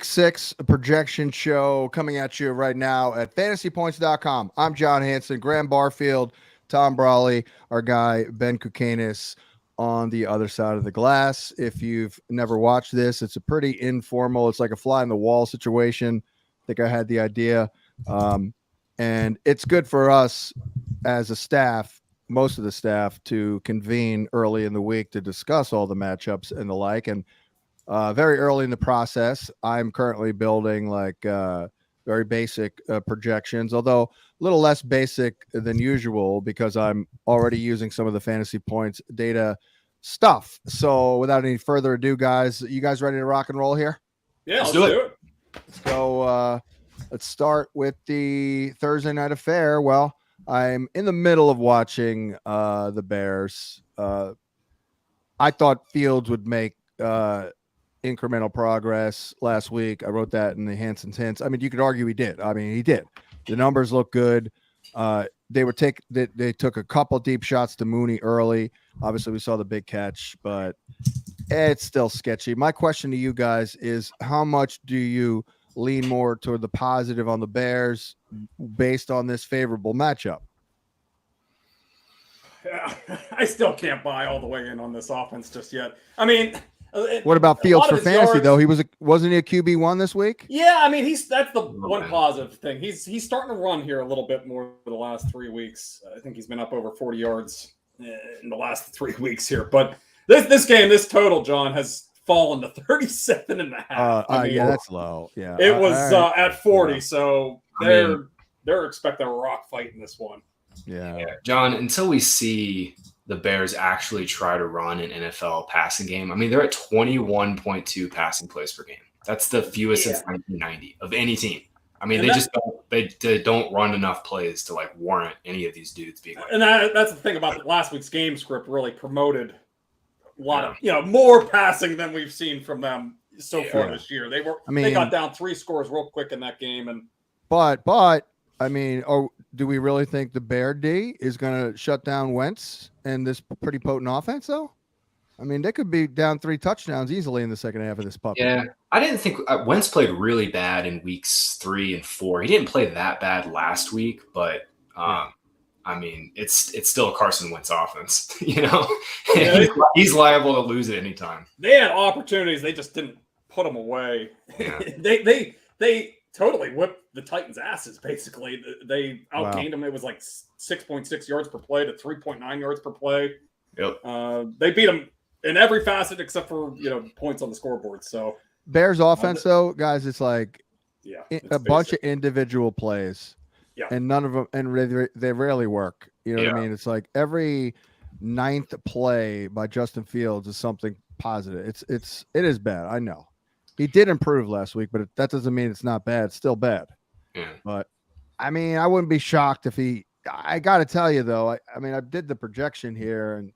Week 6 projection show coming at you right now at fantasypoints.com. I'm John Hansen, Graham Barfield, Tom Brawley, our guy Ben Kukanis on the other side of the glass. If you've never watched this, it's a pretty informal, it's like a fly in the wall situation. I think I had the idea. And it's good for us as a staff, most of the staff, to convene early in the week to discuss all the matchups and the like. And very early in the process, I'm currently building very basic projections, although a little less basic than usual because I'm already using some of the fantasy points data stuff. So without any further ado, guys, you guys ready to rock and roll here? Yeah, let's do it. Let's go. Let's start with the Thursday night affair. Well, I'm in the middle of watching the Bears. I thought Fields would make incremental progress last week. I wrote that in the Hansen's hints. I mean, you could argue he did. I mean, he did. The numbers look good. They took a couple deep shots to Mooney early. Obviously, we saw the big catch, but it's still sketchy. My question to you guys is, how much do you lean more toward the positive on the Bears based on this favorable matchup? Yeah, I still can't buy all the way in on this offense just yet. I mean, what about Fields for fantasy though? Wasn't he a QB1 this week? Yeah, I mean that's the one positive thing. He's starting to run here a little bit more for the last 3 weeks. I think he's been up over 40 yards in the last 3 weeks here. But this game, this total, John, has fallen to 37 and a half. Yeah, that's low. Yeah, it was at 40, so they're expecting a rock fight in this one. Yeah, John, until we see the Bears actually try to run an NFL passing game, I mean, they're at 21.2 passing plays per game. That's the fewest since 1990 of any team. I mean, they don't run enough plays to warrant any of these dudes being. And that's the thing about last week's game script. Really promoted a lot of more passing than we've seen from them so far this year. They got down 3 scores real quick in that game, and but I mean, do we really think the Bear D is going to shut down Wentz and this pretty potent offense, though? I mean, they could be down 3 touchdowns easily in the second half of this puppy. Yeah, I didn't think Wentz played really bad in weeks 3 and 4. He didn't play that bad last week, but I mean, it's still a Carson Wentz offense, he's liable to lose at any time. They had opportunities, they just didn't put them away. Yeah. they totally whipped the Titans' asses, basically. They outgained them. It was 6.6 yards per play to 3.9 yards per play. Yep. They beat them in every facet except for, points on the scoreboard. So Bears offense, though, guys, it's a basic. bunch of individual plays. Yeah. And none of them, and they rarely work. You know what I mean? It's like every 9th play by Justin Fields is something positive. It is bad. I know. He did improve last week, but that doesn't mean it's not bad. It's still bad. Yeah. But I mean, I wouldn't be shocked if I got to tell you though. I did the projection here, and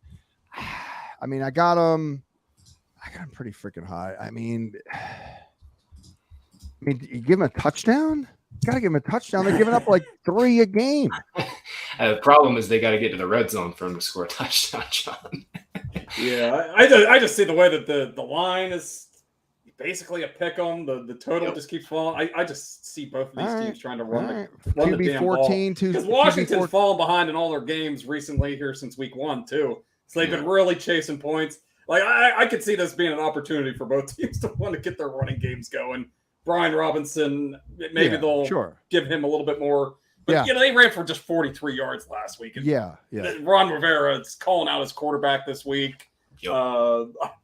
I mean, I got him pretty freaking high. I mean, you give him a touchdown. You got to give him a touchdown. They're giving up 3 a game. The problem is they got to get to the red zone for him to score a touchdown, John. Yeah, I just see the way that the line is basically a pick 'em. The total just keeps falling. I just see both of these teams trying to run the damn ball. Because Washington's fallen behind in all their games recently here since week 1 too. So they've been really chasing points. I could see this being an opportunity for both teams to want to get their running games going. Brian Robinson, maybe they'll give him a little bit more. But they ran for just 43 yards last week. And Ron Rivera is calling out his quarterback this week. Yep.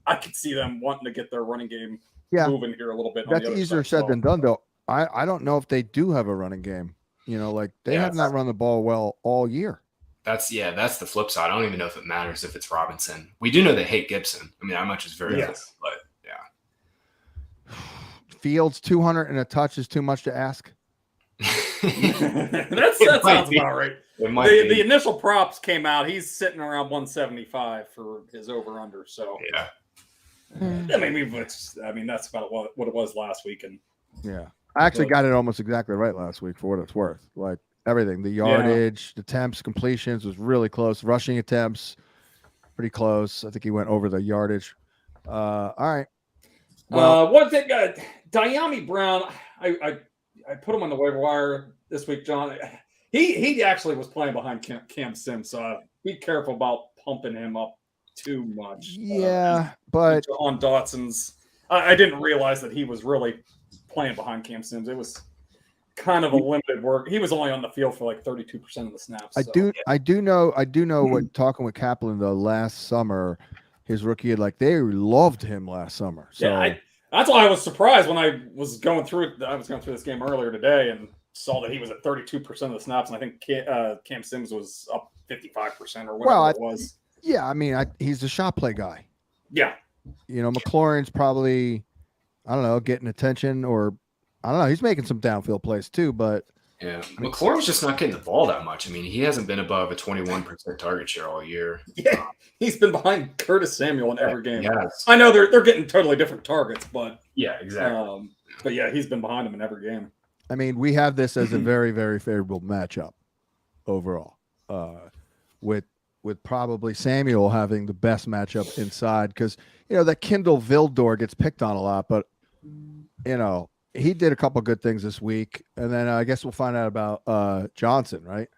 I could see them wanting to get their running game moving here a little bit. That's easier said than done, though. I don't know if they do have a running game. They have not run the ball well all year. That's the flip side. I don't even know if it matters if it's Robinson. We do know they hate Gibson. I mean, how much is very good, but Fields 200 and a touch is too much to ask. that sounds about right. The initial props came out. He's sitting around 175 for his over/under. So I mean, that's about what it was last week. And I actually got it almost exactly right last week for what it's worth. Everything, the yardage, the attempts, completions was really close. Rushing attempts, pretty close. I think he went over the yardage. All right. Well, one thing, Diami Brown, I put him on the waiver wire this week, John. He actually was playing behind Cam Sims, so be careful about pumping him up too much. Yeah, but on Dotson's, I didn't realize that he was really playing behind Cam Sims. It was kind of a limited work. He was only on the field for like 32% of the snaps. I do know what talking with Kaplan though last summer, his rookie year, like they loved him last summer. So yeah, that's why I was surprised when I was going through it. I was going through this game earlier today and saw that he was at 32% of the snaps, and I think Cam Sims was up 55% or whatever it was. Yeah, I mean, he's a shot play guy. Yeah, McLaurin's probably, I don't know, getting attention, or I don't know, he's making some downfield plays too, but yeah, McLaurin's just not getting the ball that much. I mean, he hasn't been above a 21% target share all year. Yeah, he's been behind Curtis Samuel in every game. Yes. I know they're getting totally different targets, but yeah, exactly. But yeah, he's been behind him in every game. I mean, we have this as a very, very favorable matchup overall, with probably Samuel having the best matchup inside, because that Kindle Vildor gets picked on a lot, but he did a couple good things this week, and then I guess we'll find out about Johnson, right?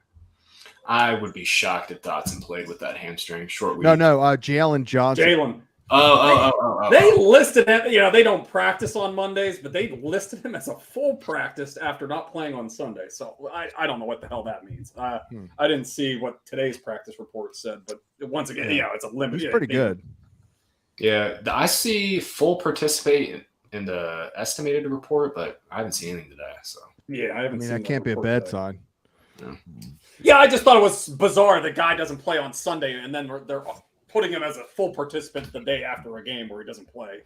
I would be shocked if Dotson played with that hamstring short week. No, Jalen Johnson. Jalen. Oh. They listed him. They don't practice on Mondays, but they listed him as a full practice after not playing on Sunday. So I don't know what the hell that means. I didn't see what today's practice report said, but once again, it's a limit. He's pretty good. Yeah, I see full participate in the estimated report, but I haven't seen anything today. So yeah, I haven't. I mean, that can't be a bad sign. Yeah, I just thought it was bizarre. The guy doesn't play on Sunday, and then they're putting him as a full participant the day after a game where he doesn't play.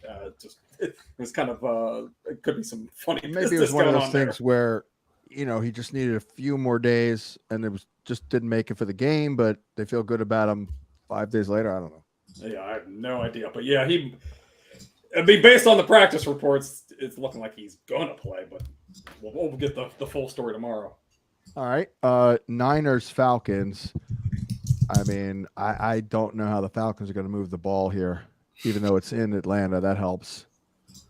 It was kind of it could be some funny. Maybe it was one of those things where he just needed a few more days, and it was just didn't make it for the game, but they feel good about him 5 days later. I don't know. Yeah, I have no idea, but yeah, based on the practice reports, it's looking like he's gonna play, but we'll get the full story tomorrow. All right, Niners Falcons. I mean, I don't know how the Falcons are going to move the ball here, even though it's in Atlanta. That helps.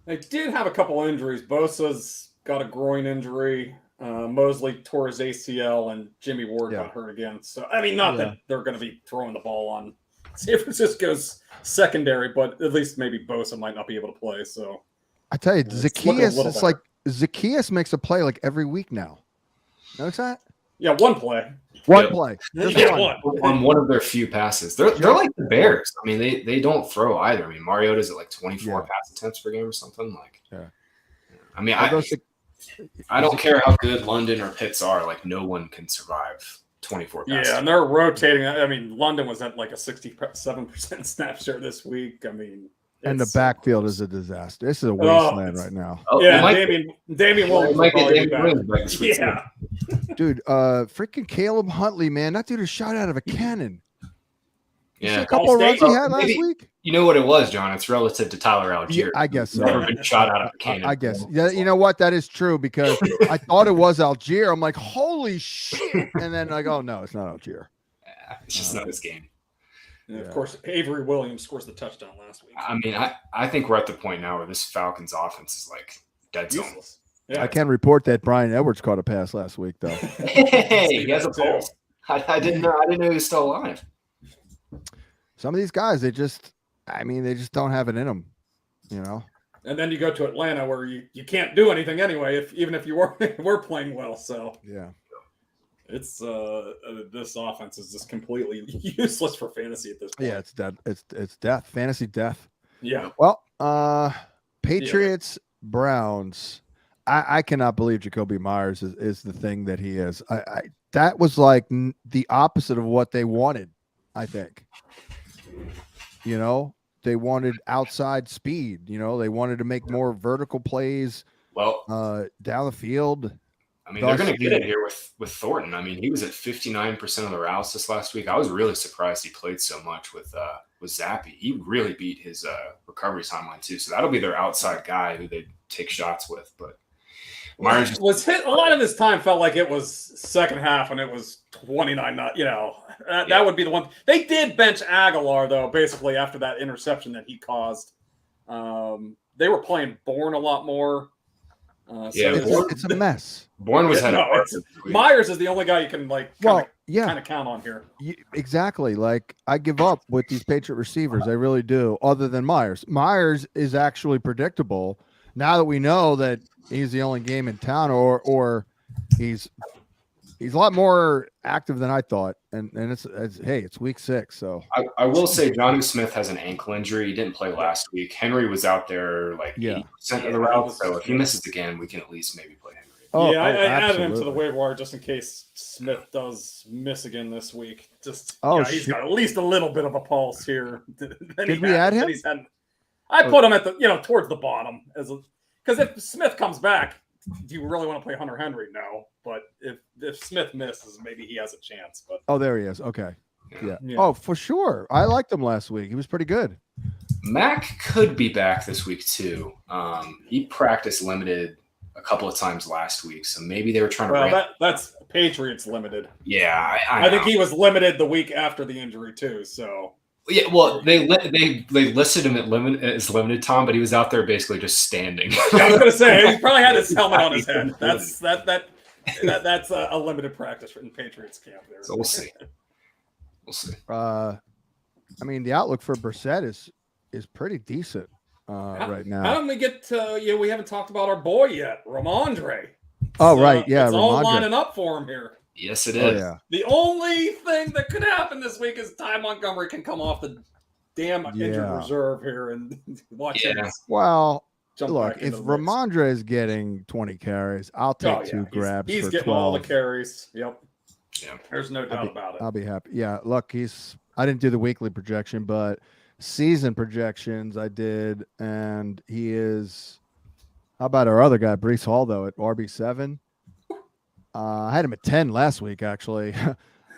They did have a couple injuries. Bosa's got a groin injury. Mosley tore his ACL, and Jimmy Ward got hurt again. So, I mean, not that they're going to be throwing the ball on San Francisco's secondary, but at least maybe Bosa might not be able to play. So, I tell you, Zacchaeus, it's like Zacchaeus makes a play like every week now. Notice that? Yeah, one play. One play. On one of their few passes. They're like the Bears. I mean, they don't throw either. I mean, Mariota's at like 24 pass attempts per game or something. Like, I mean, I don't care how good London or Pitts are. Like, no one can survive 24 passes. Yeah, and they're rotating. I mean, London was at like a 67% snap share this week. I mean, and the backfield is a disaster. This is a wasteland right now. Damian Williams might get back. Yeah. Dude, freaking Caleb Huntley, man. That dude is shot out of a cannon. Yeah. A couple of runs he had last week? You know what it was, John? It's relative to Tyler Algier. Yeah, I guess so. Never been shot out of a cannon. I guess. Yeah, you know what? That is true, because I thought it was Algier. I'm like, holy shit. And then like, oh, no, it's not Algier. It's just not his game. And of course, Avery Williams scores the touchdown last week. I mean, I think we're at the point now where this Falcons offense is like dead zone. Yeah. I can report that Brian Edwards caught a pass last week, though. Hey, he has a pulse. I didn't know he was still alive. Some of these guys, they just don't have it in them, And then you go to Atlanta, where you can't do anything anyway, even if you were playing well. So yeah. It's this offense is just completely useless for fantasy at this point. Yeah, it's dead. It's death. Fantasy death. Yeah. Well, Patriots, Browns. I cannot believe Jacoby Myers is the thing that he is. That was like the opposite of what they wanted. I think. They wanted outside speed. They wanted to make more vertical plays. Well, down the field. I mean, they're going to get it here with Thornton. I mean, he was at 59% of the routes this last week. I was really surprised he played so much with Zappy. He really beat his recovery timeline too. So that'll be their outside guy who they take shots with. But Myers was hit. A lot of his time felt like it was second half, and it was 29. That would be the one. They did bench Aguilar though, basically after that interception that he caused. they were playing Bourne a lot more. It's a mess. Bourne was Myers is the only guy you can kind of count on here. Exactly. Like, I give up with these Patriot receivers. I really do. Other than Myers. Myers is actually predictable. Now that we know that he's the only game in town, or he's a lot more active than I thought. And it's week 6. So I will say Jonnu Smith has an ankle injury. He didn't play last week. Henry was out there 80% of the route. So if he misses again, we can at least maybe play Henry. I added him to the waiver wire just in case Smith does miss again this week. He's got at least a little bit of a pulse here. Did we add him? I put him at the towards the bottom because if Smith comes back, do you really want to play Hunter Henry? No, but if Smith misses, maybe he has a chance. But there he is. Okay, yeah. Oh, for sure. I liked him last week. He was pretty good. Mac could be back this week too. He practiced limited a couple of times last week, so maybe they were trying to. Well, that's Patriots limited. Yeah, I think he was limited the week after the injury too. So. Yeah, well, they listed him as limited time, but he was out there basically just standing. I was gonna say he probably had his helmet on his head. That's a limited practice in Patriots camp there. So we'll see. I mean, the outlook for Brissett is pretty decent right now. How did we get to? We haven't talked about our boy yet, Ramondre. Right, yeah, it's all lining up for him here. Yes, it is. Yeah. The only thing that could happen this week is Ty Montgomery can come off the damn injured reserve here and watch him. Well, look, if Ramondre is getting 20 carries, I'll take 2 grabs. He's for getting 12. all the carries. Yep. Yeah. There's no doubt about it. I'll be happy. Yeah. Look, I didn't do the weekly projection, but season projections I did, and he is. How about our other guy, Breece Hall, though, at RB7? I had him at 10 last week, actually.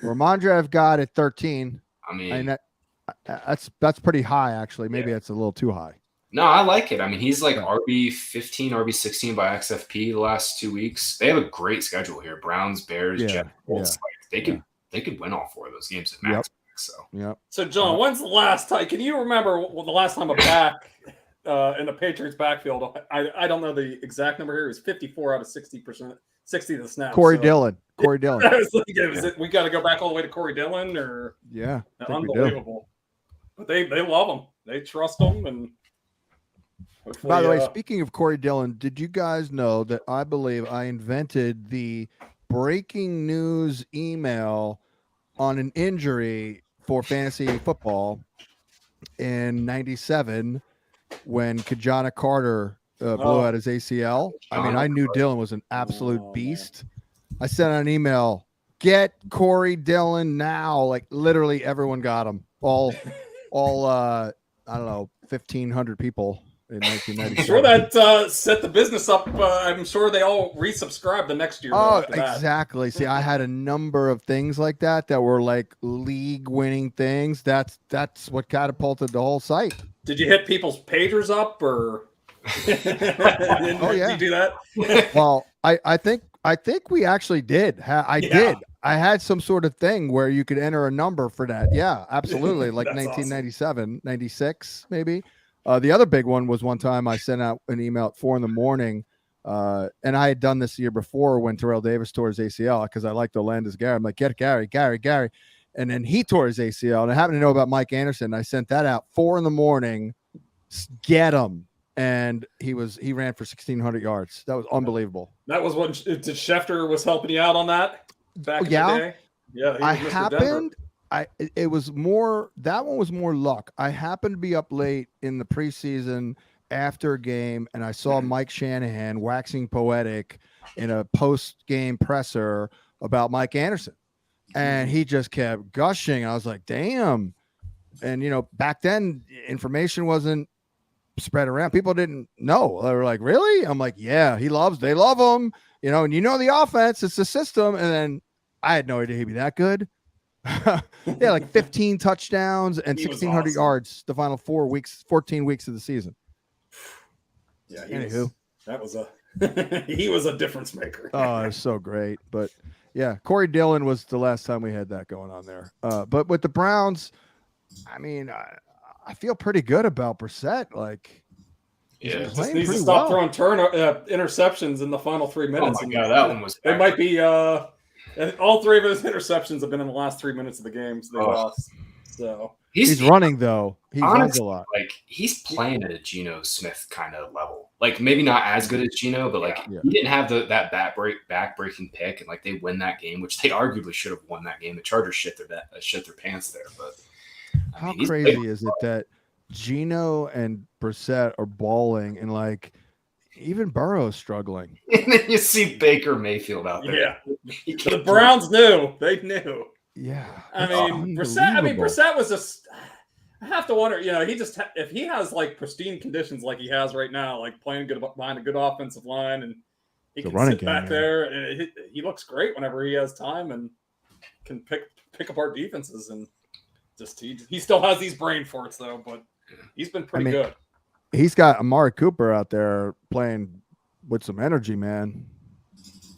Ramondre I've got at 13. I mean that's pretty high, actually. Maybe that's a little too high. No, I like it. I mean, he's like RB15, RB16 by XFP the last 2 weeks. They have a great schedule here. Browns, Bears, Jets. They could win all 4 of those games at max. So John, when's the last time? Can you remember the last time a back in the Patriots backfield? I don't know the exact number here. It was 54 out of 60%. 60 of the snaps. Corey Dillon. I was thinking, we got to go back all the way to Corey Dillon, or unbelievable. But they love him. They trust him, and by the way, speaking of Corey Dillon, did you guys know that I believe I invented the breaking news email on an injury for fantasy football in '97 when Kajana Carter blew out his ACL. I mean, I knew Dillon was an absolute beast. I sent out an email, get Corey Dillon now. Like, literally everyone got him. All I don't know, 1,500 people in 1997. I'm sure that set the business up. I'm sure they all resubscribed the next year. Oh, exactly. See, I had a number of things like that were like league-winning things. That's what catapulted the whole site. Did you hit people's pagers up, or? Did you do that? Well, I think we actually did. I did. I had some sort of thing where you could enter a number for that. Yeah, absolutely. Like 1997, awesome. 96, maybe. The other big one was one time I sent out an email at 4 a.m. And I had done this the year before when Terrell Davis tore his ACL because I liked Olandis Gary. I'm like, get Gary. And then he tore his ACL. And I happened to know about Mike Anderson. I sent that out 4 a.m. Get him. And he ran for 1,600 yards. That was unbelievable. That was what Schefter was helping you out on that back in the day. Yeah, I happened. It was more. That one was more luck. I happened to be up late in the preseason after a game, and I saw Mike Shanahan waxing poetic in a post-game presser about Mike Anderson, and he just kept gushing. I was like, "Damn!" And back then, information wasn't spread around. People didn't know. They were like, really? I'm like, yeah, they love him, and the offense, it's the system. And then I had no idea he'd be that good. Yeah, like 15 touchdowns and 1,600 yards the final 14 weeks of the season. Yeah, he was a difference maker. Oh, it was so great. But yeah, Corey Dillon was the last time we had that going on there. But with the Browns, I mean, I feel pretty good about Brissett. Like, Yeah, just needs to stop throwing interceptions in the final 3 minutes. Oh my God, that one was. It might be. All 3 of his interceptions have been in the last 3 minutes of the game, so they lost. So he's running though. He runs a lot. Like he's playing at a Geno Smith kind of level. Like maybe not as good as Geno, but like he didn't have that back-breaking pick, and like they win that game, which they arguably should have won that game. The Chargers shit their pants there, but how crazy is it that Geno and Brissett are balling, and like even Burrow's struggling. And then you see Baker Mayfield out there. Yeah, the Browns knew. They knew. Yeah, I mean, Brissett was just. I have to wonder, he just if he has like pristine conditions like he has right now, like playing good behind a good offensive line, and he can sit back there, and he looks great whenever he has time and can pick apart defenses, and just he still has these brain farts though, but he's been pretty good. He's got Amari Cooper out there playing with some energy, man.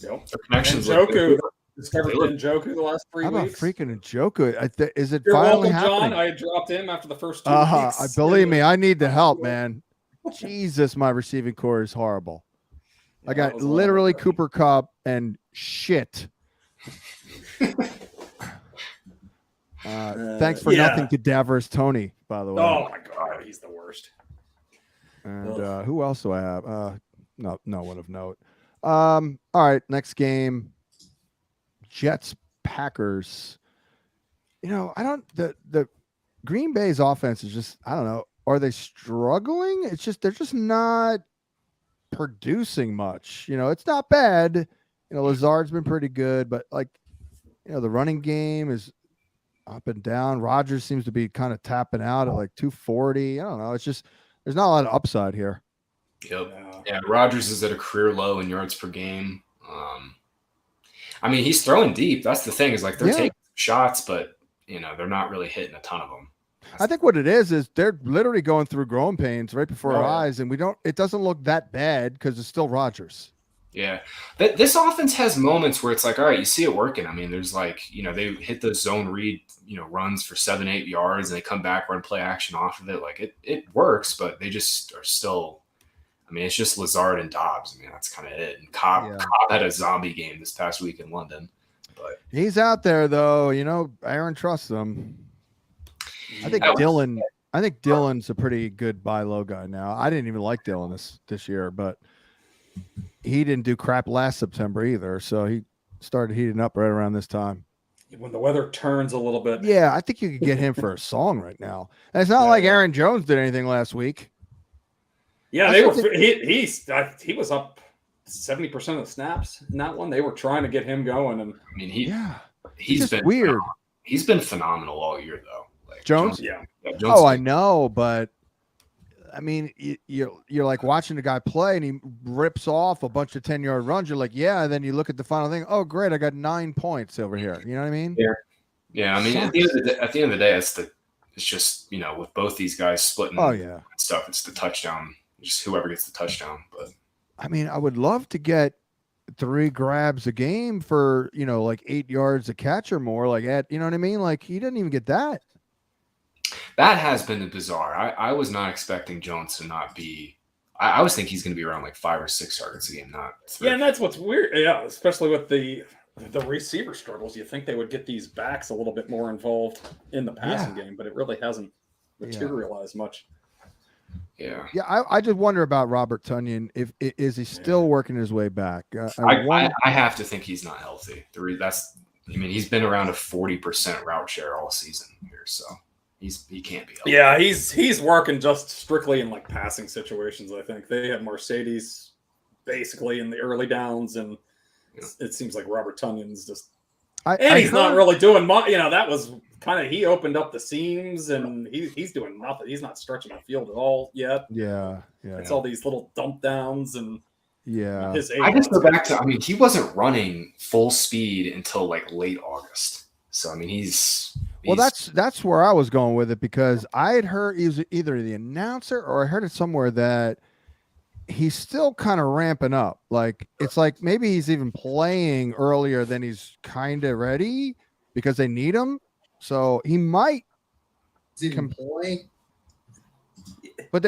Yep. Njoku discovered Njoku the last 3 weeks. How about freaking Njoku? Is it You're finally welcome, happening? John. I dropped him after the first 2 weeks. Believe me, I need the help, man. Jesus, my receiving core is horrible. Yeah, I got literally Cooper Kupp and shit. Thanks for nothing to Davers Tony, by the way. Oh my God, he's the worst. And who else do I have? No one of note. All right, next game. Jets Packers. The Green Bay's offense is just, I don't know. Are they struggling? It's just they're just not producing much. It's not bad. Lazard's been pretty good, but like, the running game is up and down. Rodgers seems to be kind of tapping out at like 240. I don't know. It's just there's not a lot of upside here. Yep. Yeah, Rodgers is at a career low in yards per game. I mean, he's throwing deep. That's the thing, is like they're taking shots, but they're not really hitting a ton of them. I think what it is they're literally going through growing pains right before our eyes, and it doesn't look that bad because it's still Rodgers. Yeah. This offense has moments where it's like, all right, you see it working. I mean, there's like, they hit the zone read, runs for 7-8 yards, and they come back, run play action off of it. Like it works, but they just are still, I mean, it's just Lazard and Dobbs. I mean, that's kind of it. And Cobb had a zombie game this past week in London. But he's out there though. Aaron trusts him. I think Dylan's a pretty good buy low guy now. I didn't even like Dylan this year, but he didn't do crap last September either. So he started heating up right around this time. When the weather turns a little bit. Yeah, I think you could get him for a song right now. And it's not like Aaron Jones did anything last week. Yeah, he was up 70% of the snaps in that one. They were trying to get him going, and I mean he's been weird. Phenomenal. He's been phenomenal all year though. Like Jones? Jones, I know, but I mean, you're like watching the guy play, and he rips off a bunch of 10-yard runs. You're like, yeah. And then you look at the final thing. Oh, great! I got 9 points over here. You know what I mean? Yeah. I mean, at the end of the day, it's just with both these guys splitting. Stuff. It's the touchdown. Just whoever gets the touchdown. But I mean, I would love to get 3 grabs a game for like 8 yards a catch or more. Like you know what I mean? Like he didn't even get that. That has been bizarre. I was not expecting Jones to not be. I was thinking he's going to be around like 5 or 6 targets a game, not 3. Yeah, and that's what's weird. Yeah, especially with the receiver struggles. You think they would get these backs a little bit more involved in the passing game, but it really hasn't materialized much. Yeah. Yeah, I just wonder about Robert Tonyan. Is he still working his way back? I have to think he's not healthy. He's been around a 40% route share all season here, so he can't be healthy. Yeah, he's working just strictly in like passing situations. I think they had Mercedes basically in the early downs, and it seems like Robert Tonyan's just he's not really doing much. That was kind of he opened up the seams, and he's doing nothing. He's not stretching the field at all yet. Yeah. It's all these little dump downs and his age. I just go back to he wasn't running full speed until like late August. So I mean he's well, that's where I was going with it, because I had heard he was either the announcer or I heard it somewhere that he's still kind of ramping up. Like it's like maybe he's even playing earlier than he's kind of ready because they need him. So he might play. But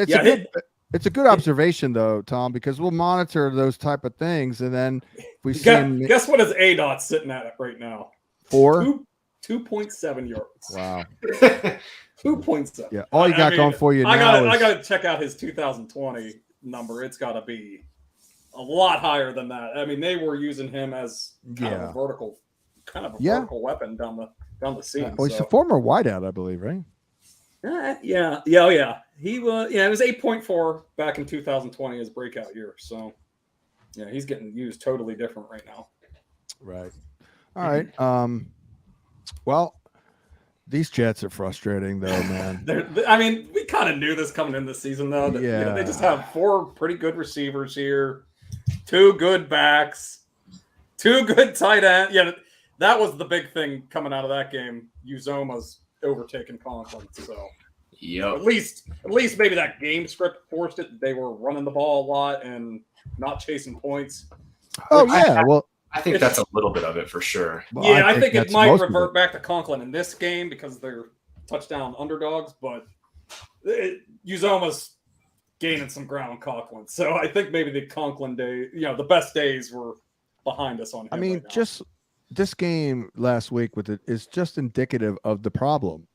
It's a good observation, though, Tom, because we'll monitor those type of things, and then we see. Guess what is ADOT sitting at right now? 2.7 yards. Wow. 2.7. Yeah, all you got going for you now. I got to check out his 2020 number. It's got to be a lot higher than that. I mean, they were using him as kind of a vertical weapon down the seam. Well, he's a former wideout, I believe, right? Yeah. He was. Yeah, it was 8.4 back in 2020, his breakout year. So, yeah, he's getting used totally different right now. Right. All right. Well, these Jets are frustrating, though, man. I mean, we kind of knew this coming in this season, though. That, they just have 4 pretty good receivers here, 2 good backs, 2 good tight ends. Yeah, that was the big thing coming out of that game. Uzoma's overtaken Conklin, so at least maybe that game script forced it. They were running the ball a lot and not chasing points. Oh yeah, I think that's a little bit of it for sure. Well, yeah, I think it might revert back to Conklin in this game because they're touchdown underdogs, but Uzoma's gaining some ground on Conklin. So I think maybe the Conklin day, the best days were behind us on him. I mean, just this game last week with it is just indicative of the problem.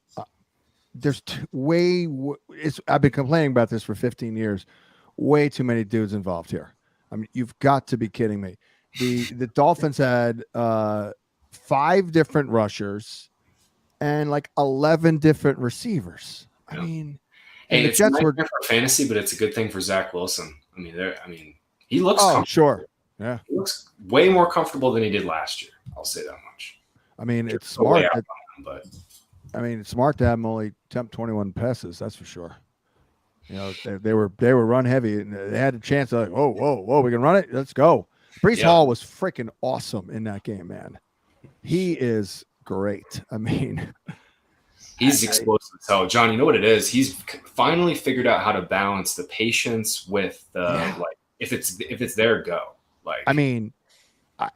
There's I've been complaining about this for 15 years. Way too many dudes involved here. I mean, you've got to be kidding me. The Dolphins had 5 different rushers and like 11 different receivers. I mean, hey, it's nice for fantasy, but it's a good thing for Zach Wilson. I mean, he looks sure. Yeah. He looks way more comfortable than he did last year. I'll say that much. I mean, it's smart. It's smart to have him only attempt 21 passes. That's for sure. They were run heavy, and they had a chance. Like, whoa, we can run it. Let's go. Breece Hall was freaking awesome in that game, man. He is great. I mean, he's explosive. So, John, you know what it is? He's finally figured out how to balance the patience with the if it's there, go. Like, I mean,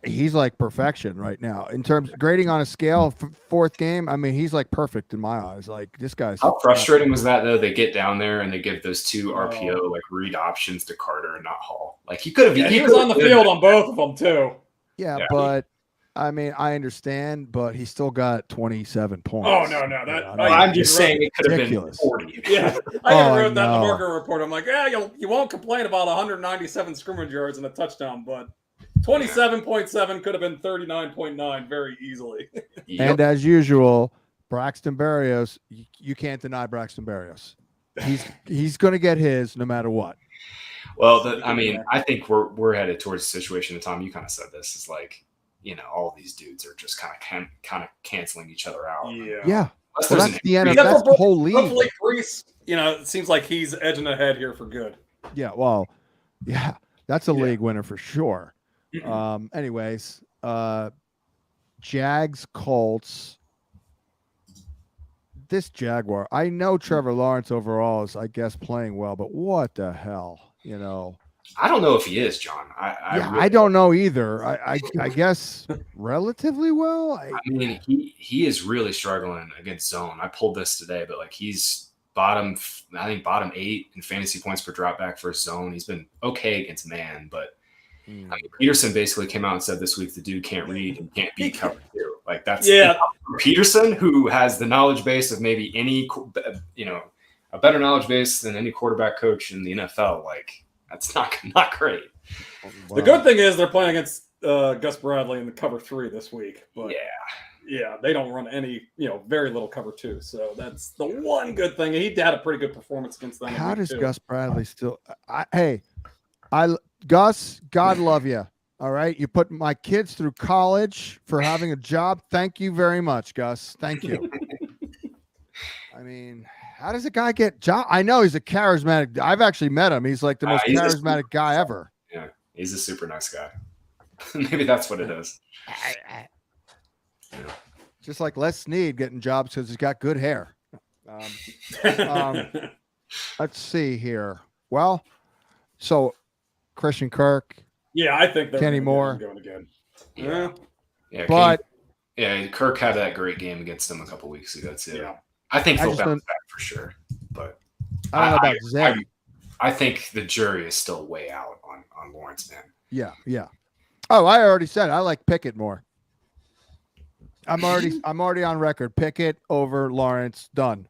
he's like perfection right now in terms of grading on a scale. 4th game, I mean, he's like perfect in my eyes. Like, this guy's. How frustrating was that though? They get down there and they give those 2 RPO like read options to Carter and not Hall. Like, he could have. He was on the field on both of them too. Yeah, but I mean, I understand, but he still got 27 points. Oh no, I'm just saying it could have been 40. Yeah, I wrote that in the market report. I'm like, you won't complain about 197 scrimmage yards and a touchdown, but 27.7 could have been 39.9 very easily. And as usual, Braxton Berrios, you can't deny Braxton Berrios. He's going to get his no matter what. Well, I think we're headed towards a situation, and Tom, you kind of said this, is like, all these dudes are just kind of canceling each other out. Yeah. Well, that's the end. That's the whole league. Hopefully, Breece, it seems like he's edging ahead here for good. Yeah. Well, yeah, that's a league winner for sure. Anyways, Jags, Colts. This Jaguar, I know Trevor Lawrence overall is, I guess, playing well, but what the hell, I don't know if he is, John. I don't know either. I guess relatively well. I mean, he is really struggling against zone. I pulled this today, but like he's bottom 8 in fantasy points per drop back for zone. He's been okay against man, but I mean, Peterson basically came out and said this week the dude can't read and can't beat cover 2. Like, that's Peterson, who has the knowledge base of maybe any, a better knowledge base than any quarterback coach in the NFL. Like, that's not great. Wow. The good thing is they're playing against Gus Bradley in the cover 3 this week. But they don't run any, very little cover 2. So that's the one good thing. He had a pretty good performance against them. How does Gus Bradley still? Gus, God love you. All right. You put my kids through college for having a job. Thank you very much, Gus. Thank you. I mean, how does a guy get job? I know he's a charismatic. I've actually met him. He's like the most charismatic guy ever. Yeah. He's a super nice guy. Maybe that's what it is. Just like Les Snead getting jobs because he's got good hair. Let's see here. Well, so Christian Kirk. Yeah, I think Kenny Moore going again. Yeah, but Kirk had that great game against him a couple weeks ago too. Yeah. I think he'll bounce back for sure. But I don't know about Zay. I think the jury is still way out on Lawrence, man. Yeah. Oh, I already said I like Pickett more. I'm already on record. Pickett over Lawrence. Done.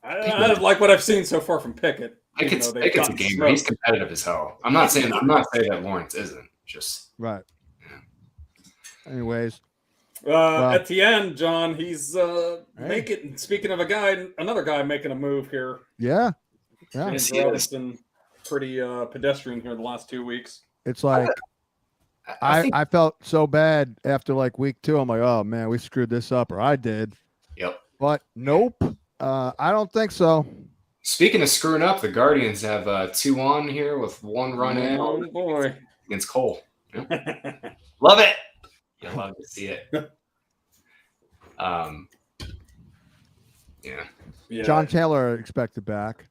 I like what I've seen so far from Pickett. Pickett's a gamer. He's competitive as hell. I'm not saying that Lawrence isn't. Just right. Yeah. Anyways. At the end, John, he's speaking of another guy making a move here. Yeah. James Robinson, pretty pedestrian here the last 2 weeks. It's like I felt so bad after like week 2. I'm like, oh man, we screwed this up, or I did. Yep. But nope. I don't think so. Speaking of screwing up, the Guardians have 2 on here with 1 run in. Oh boy, against Cole. Yep. Love it. You love to see it. Yeah. John Taylor expected back.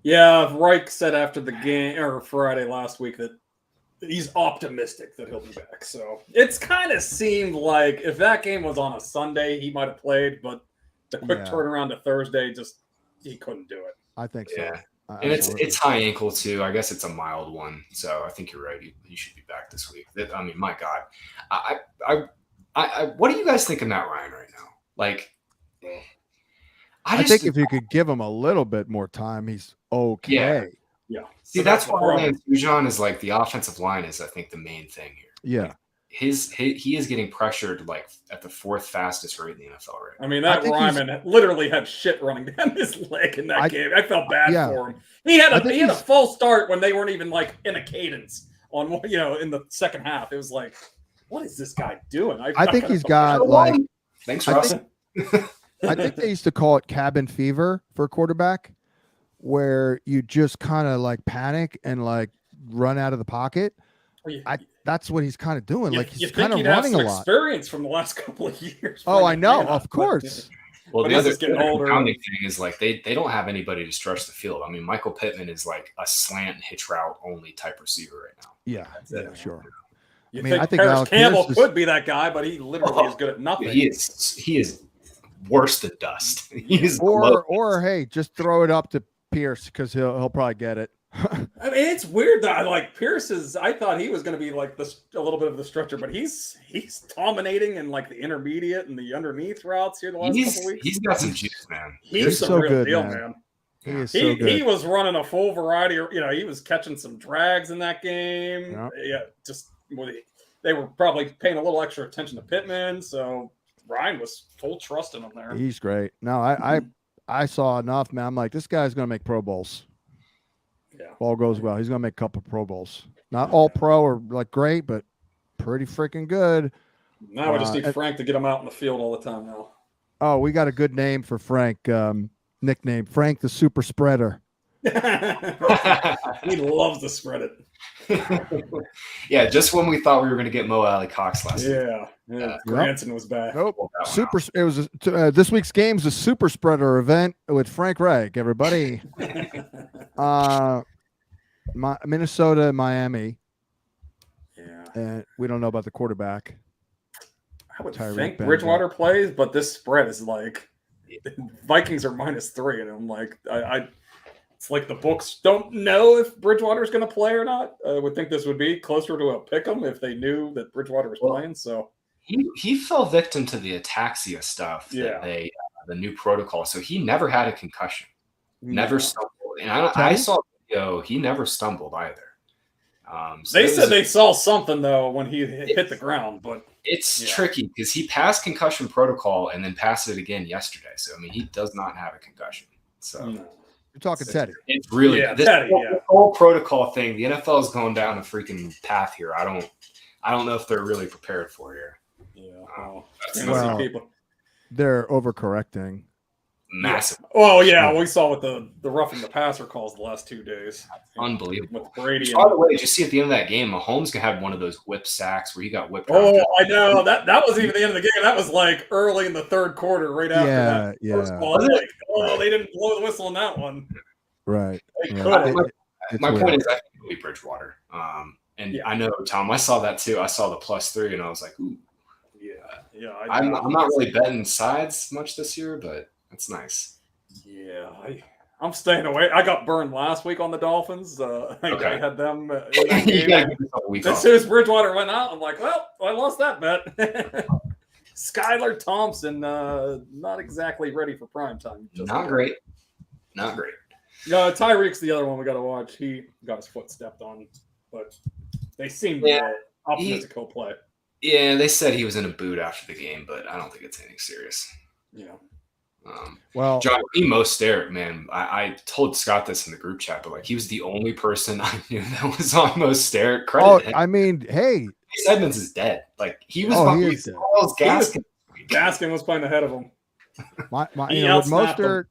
Yeah, Reich said after the game or Friday last week that he's optimistic that he'll be back. So it's kind of seemed like if that game was on a Sunday, he might have played, but the quick turnaround to Thursday, he couldn't do it. I think so. Yeah. And it's high ankle too. I guess it's a mild one. So I think you're right. He should be back this week. I mean, my God. I what do you guys think of Matt Ryan right now? Like, I think if you could give him a little bit more time, he's okay. Yeah. See, so that's why John is like the offensive line is, I think, the main thing here. Yeah. Like, he is getting pressured like at the 4th fastest rate in the NFL right now. I mean, that Ryman literally had shit running down his leg in that game. I felt bad for him. He had a false start when they weren't even like in a cadence on in the second half. It was like, what is this guy doing? I think he's got like. Thanks, Ross. I think they used to call it cabin fever for a quarterback, where you just kind of like panic and like run out of the pocket. That's what he's kind of doing. Like he's kind of running a lot. Experience from the last couple of years. Oh, I know, of course. Well, the other compounding thing is like they don't have anybody to stretch the field. I mean, Michael Pittman is like a slant hitch route only type receiver right now. Yeah, sure. I think Paris Campbell could be that guy, but he literally is good at nothing. He is worse than dust. Or hey, just throw it up to Pierce because he'll probably get it. I mean, it's weird that like Pierce I thought he was going to be like a little bit of the stretcher, but he's dominating in like the intermediate and the underneath routes here the last couple weeks. He's got some juice, man. He's some real good deal, man. He is so good. He was running a full variety. He was catching some drags in that game. They were probably paying a little extra attention to Pittman, so Ryan was full trust in him there. He's great. No, I saw enough, man. I'm like, this guy's going to make Pro Bowls. Yeah. If all goes well, he's going to make a couple Pro Bowls. Not all pro or like great, but pretty freaking good. Now we just need Frank to get him out in the field all the time now. Oh, we got a good name for Frank. Nickname Frank the Super Spreader. He loves to spread it. Yeah, just when we thought we were going to get Mo Alley Cox last week. Yeah. Granson was back. Nope. It was this week's game's a Super Spreader event with Frank Reich. Everybody, Minnesota, Miami. Yeah, and we don't know about the quarterback. I would think Bridgewater plays, but this spread is like Vikings are -3, and I'm like, it's like the books don't know if Bridgewater is going to play or not. I would think this would be closer to a pick 'em if they knew that Bridgewater was playing. So he fell victim to the ataxia stuff. That the new protocol. So he never had a concussion, never stumbled. And I saw the video. He never stumbled either. They said they saw something though when he hit the ground, but it's tricky because he passed concussion protocol and then passed it again yesterday. So I mean, he does not have a concussion. So. You're talking Teddy. It's really this whole protocol thing. The NFL is going down a freaking path here. I don't know if they're really prepared for here. Well, they're overcorrecting. Massive. Oh yeah, we saw what the roughing the passer calls the last 2 days. Unbelievable. With Brady. By the way, did you see at the end of that game, Mahomes had one of those whip sacks where he got whipped. Oh, I know that wasn't even the end of the game. That was like early in the third quarter, right after that. First ball. Like, they didn't blow the whistle on that one. Right. My point is, I think it'll be Bridgewater. I know, Tom. I saw that too. I saw the +3, and I was like, ooh. Yeah. I'm not really betting sides much this year, but it's nice. Yeah, I'm staying away. I got burned last week on the Dolphins. I had them in that game. As soon as Bridgewater went out, I'm like, well, I lost that bet. Skylar Thompson, not exactly ready for prime time. Not great. Tyreek's the other one we got to watch. He got his foot stepped on, but they seem optimistic he'll play. Yeah, they said he was in a boot after the game, but I don't think it's anything serious. Yeah. John, Mostert, man, I told Scott this in the group chat, but like he was the only person I knew that was on Mostert. Credit. I mean, hey, Chase Edmonds is dead. Like he was. Gaskin was playing ahead of him. With Mostert,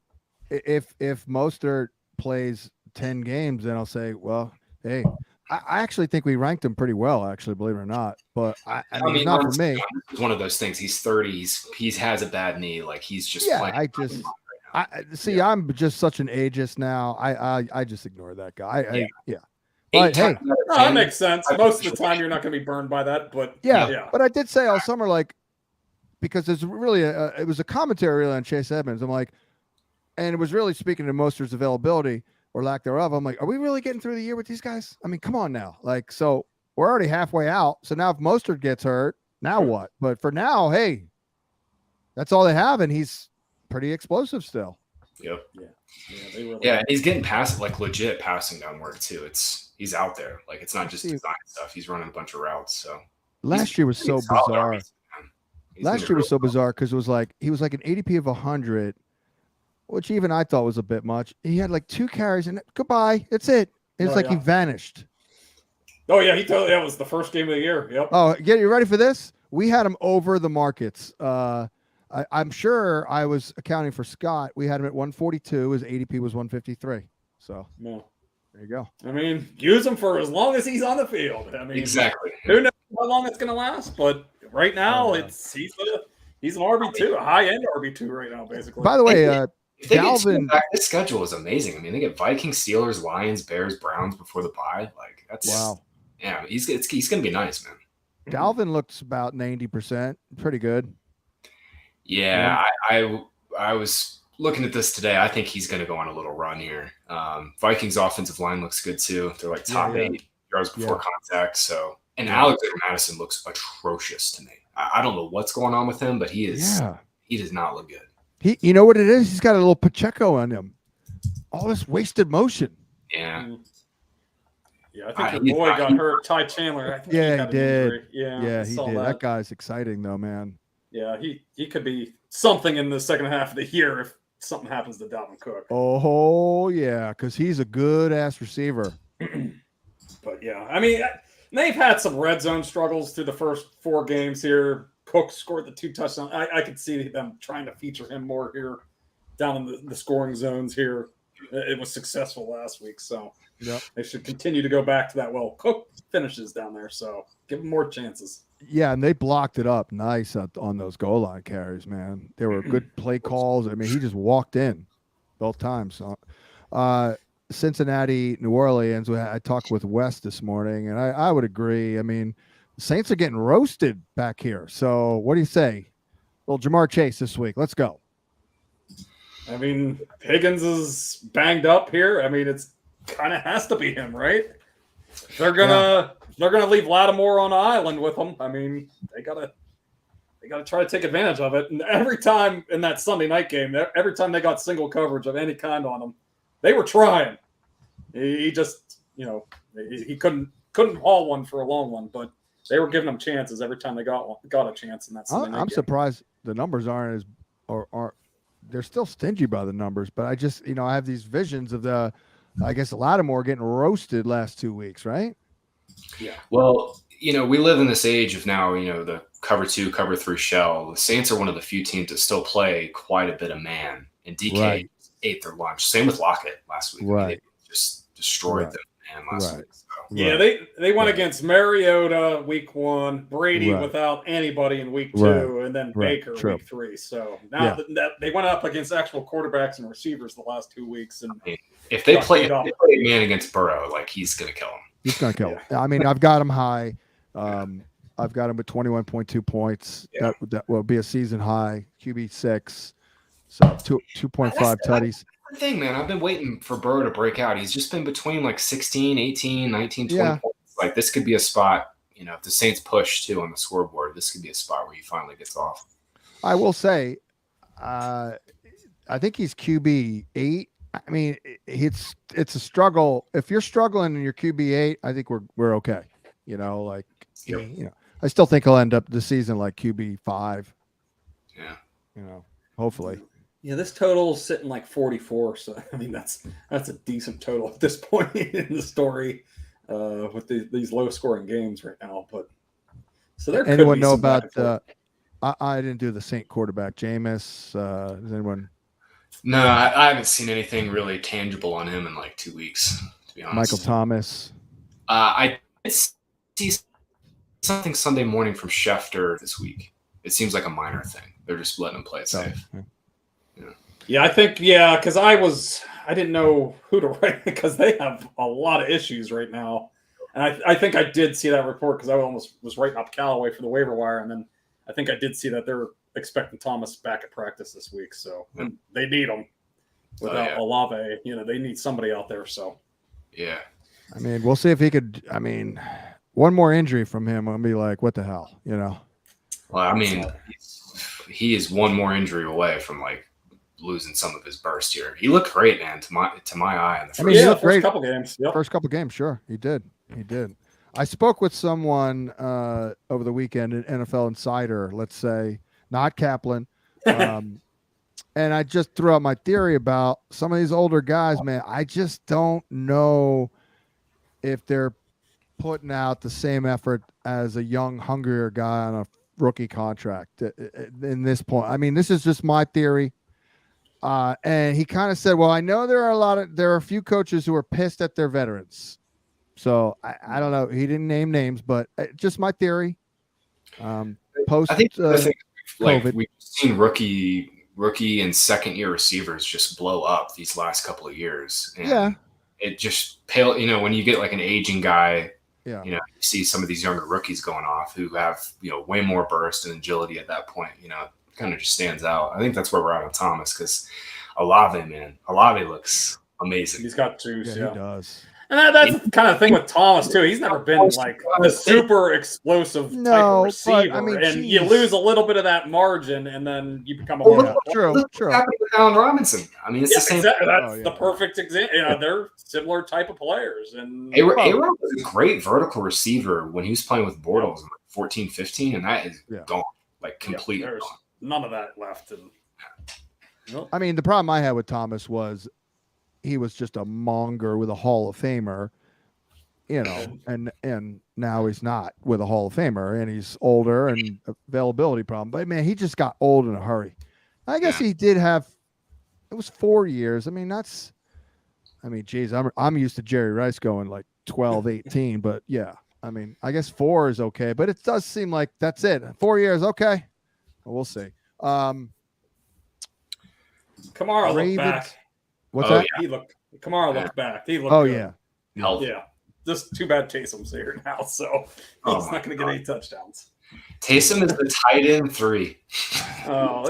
if Mostert plays 10 games, then I'll say, well, hey, I actually think we ranked him pretty well, actually, believe it or not. But I mean, not for me. It's one of those things. He's 30. He has a bad knee. Like he's just playing. I'm just such an ageist now. I just ignore that guy. But hey, that makes sense. Most of the time, you're not going to be burned by that. But yeah. But I did say all summer, like, because there's really it was a commentary really on Chase Edmonds. I'm like, and it was really speaking to Mostert's availability or lack thereof. I'm like, are we really getting through the year with these guys? I mean, come on now. Like, so we're already halfway out. So now if Mostert gets hurt, now what? But for now, hey, that's all they have. And he's pretty explosive still. Yep. Yeah. And he's getting past like legit passing down work too. He's out there. Like it's not just design stuff. He's running a bunch of routes. So last year was so bizarre. Last year was so bizarre because it was like he was like an ADP of 100. Which even I thought was a bit much. He had like 2 carries and goodbye. That's it. It's he vanished. Oh yeah, that was the first game of the year. Yep. Oh, get you ready for this? We had him over the markets. I'm sure I was accounting for Scott. We had him at 142. His ADP was 153. So there you go. I mean, use him for as long as he's on the field. I mean, exactly. Who knows how long it's going to last? But right now, he's an RB2, a high end RB2 right now, basically. By the way, Dalvin, this schedule is amazing. I mean, they get Vikings, Steelers, Lions, Bears, Browns before the bye. Like that's wow. Yeah, he's going to be nice, man. Dalvin looks about 90%, pretty good. Yeah, I was looking at this today. I think he's going to go on a little run here. Vikings offensive line looks good too. They're like top 8 yards before contact. So, and Alexander Madison looks atrocious to me. I don't know what's going on with him, but he does not look good. You know what it is? He's got a little Pacheco on him. All this wasted motion. Yeah. Yeah, I think your boy got hurt. Ty Chandler. I think he did. Yeah, he did. That guy's exciting though, man. Yeah, he could be something in the second half of the year if something happens to Dalvin Cook. Oh yeah, because he's a good ass receiver. But yeah, I mean, they've had some red zone struggles through the first 4 games here. Cook scored the 2 touchdowns. I could see them trying to feature him more here down in the scoring zones here. It was successful last week, so they should continue to go back to that. Well, Cook finishes down there, so give him more chances. Yeah, and they blocked it up nice on those goal line carries, man. There were good play calls. I mean, he just walked in both times. So, Cincinnati, New Orleans, I talked with Wes this morning, and I would agree. I mean, the Saints are getting roasted back here. So what do you say? Little Jamar Chase this week. Let's go. I mean, Higgins is banged up here. I mean, it's kind of has to be him, right? They're gonna leave Lattimore on the island with them. I mean, they gotta try to take advantage of it. And every time in that Sunday night game, every time they got single coverage of any kind on him, they were trying. He just, he couldn't haul one for a long one, but they were giving him chances every time they got a chance in that Sunday night game. Surprised the numbers aren't they're still stingy by the numbers, but I just, I have these visions of I guess Lattimore getting roasted last 2 weeks, right? Yeah. Well, we live in this age of now, the cover 2, cover 3 shell. The Saints are one of the few teams that still play quite a bit of man, and DK ate their lunch. Same with Lockett last week. Right. I mean, they just destroyed them man last week. So. Yeah, they went against Mariota week 1, Brady without anybody in week 2, and then Baker week 3. So now that they went up against actual quarterbacks and receivers the last 2 weeks. And if they play man against Burrow, like he's going to kill him. He's going to kill him. I mean, I've got him high. I've got him at 21.2 points. That will be a season high. QB6. So 2.5 tutties. the thing, man. I've been waiting for Burrow to break out. He's just been between like 16, 18, 19, 20 points. Like this could be a spot, if the Saints push too on the scoreboard, this could be a spot where he finally gets off. I will say, I think he's QB 8. I mean, it's a struggle. If you're struggling and you're QB 8, I think we're okay. I still think he'll end up the season like QB 5. Yeah. Hopefully. Yeah, this total is sitting like 44. So I mean, that's a decent total at this point in the story with these low scoring games right now. But so there. Anyone know about? I didn't do the Saint quarterback, Jameis. Does anyone? No, I haven't seen anything really tangible on him in like 2 weeks. To be honest, Michael Thomas. I did see something Sunday morning from Schefter this week. It seems like a minor thing. They're just letting him play it safe. Yeah, I think because I didn't know who to write because they have a lot of issues right now, and I think I did see that report because I almost was writing up Callaway for the waiver wire, and then I think I did see that they're expecting Thomas back at practice this week, so and they need him without Olave. They need somebody out there. So yeah, I mean, we'll see if he could. I mean, one more injury from him, I'll be like, what the hell, Well, I mean, he is one more injury away from like losing some of his burst here. He looked great, man, to my eye. He looked great. First couple games. Yep. First couple games, sure, he did. I spoke with someone over the weekend, an NFL insider, let's say, not Kaplan, and I just threw out my theory about some of these older guys. Man, I just don't know if they're putting out the same effort as a young, hungrier guy on a rookie contract in this point. I mean, this is just my theory. And he kind of said, well, I know there are a few coaches who are pissed at their veterans. So I don't know. He didn't name names, but just my theory. Post I think COVID, we've seen rookie and second year receivers just blow up these last couple of years. And it just when you get like an aging guy, you see some of these younger rookies going off who have, way more burst and agility at that point, kind of just stands out. I think that's where we're at on Thomas because Olave looks amazing. He's got juice. He does. And that's the kind of thing with Thomas too. He's never been like a super explosive type of receiver, but, I mean, and you lose a little bit of that margin, and then you become a true. What happened with Allen Robinson? I mean, it's the same. Exactly. That's the perfect example. They're similar type of players. And A-Rob was a great vertical receiver when he was playing with Bortles in 14, 15, and that is gone, like completely gone. None of that left. I mean, the problem I had with Thomas was he was just a monger with a Hall of Famer, and now he's not with a Hall of Famer, and he's older and availability problem. But man, he just got old in a hurry. I guess he did have. It was 4 years. Geez, I'm used to Jerry Rice going like 12, 18, but yeah. I mean, I guess 4 is okay, but it does seem like that's it. 4 years, okay. Well, we'll see. Kamara looked back. What's that? Kamara looked back. He looked good. Yeah. Just too bad Taysom's here now, so he's not going to get any touchdowns. Taysom is the tight end 3. Oh,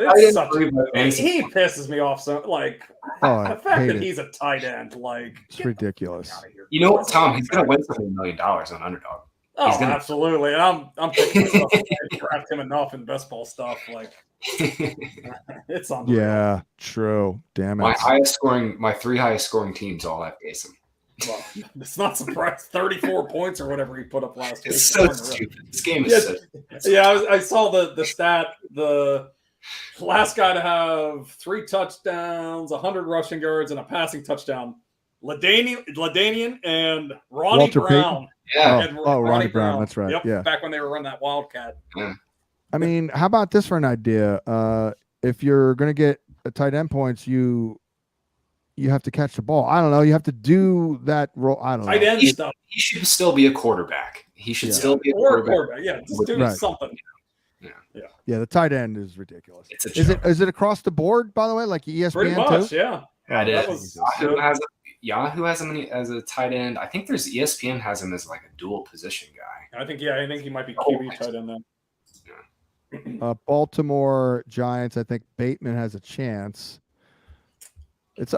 it's he pisses me off. So, the fact that he's a tight end, it's ridiculous. You know what, Tom? He's going to win $1 million on Underdog. Oh, absolutely. I'm picking myself to draft him enough in best ball stuff. It's unreal. Yeah, true. Damn it. My 3 highest scoring teams all have Taysom. Well, it's not surprised. 34 points or whatever he put up last week. It's so stupid. This game is so stupid. Yeah, I saw the stat. The last guy to have 3 touchdowns, 100 rushing yards, and a passing touchdown. LaDainian and Ronnie Walter Brown. Payton? Yeah. Ronnie Brown. That's right. Yep, yeah. Back when they were running that Wildcat. Yeah. I mean, how about this for an idea? If you're going to get a tight end points, you have to catch the ball. I don't know. You have to do that role. I don't know. Tight end stuff. He should still be a quarterback. He should still be a quarterback. Yeah, just do something. Yeah. The tight end is ridiculous. Is it across the board, by the way, like ESPN Pretty much, too? Yeah. Yahoo has him as a tight end. I think ESPN has him as like a dual position guy. I think he might be QB tight end then. Baltimore Giants, I think Bateman has a chance.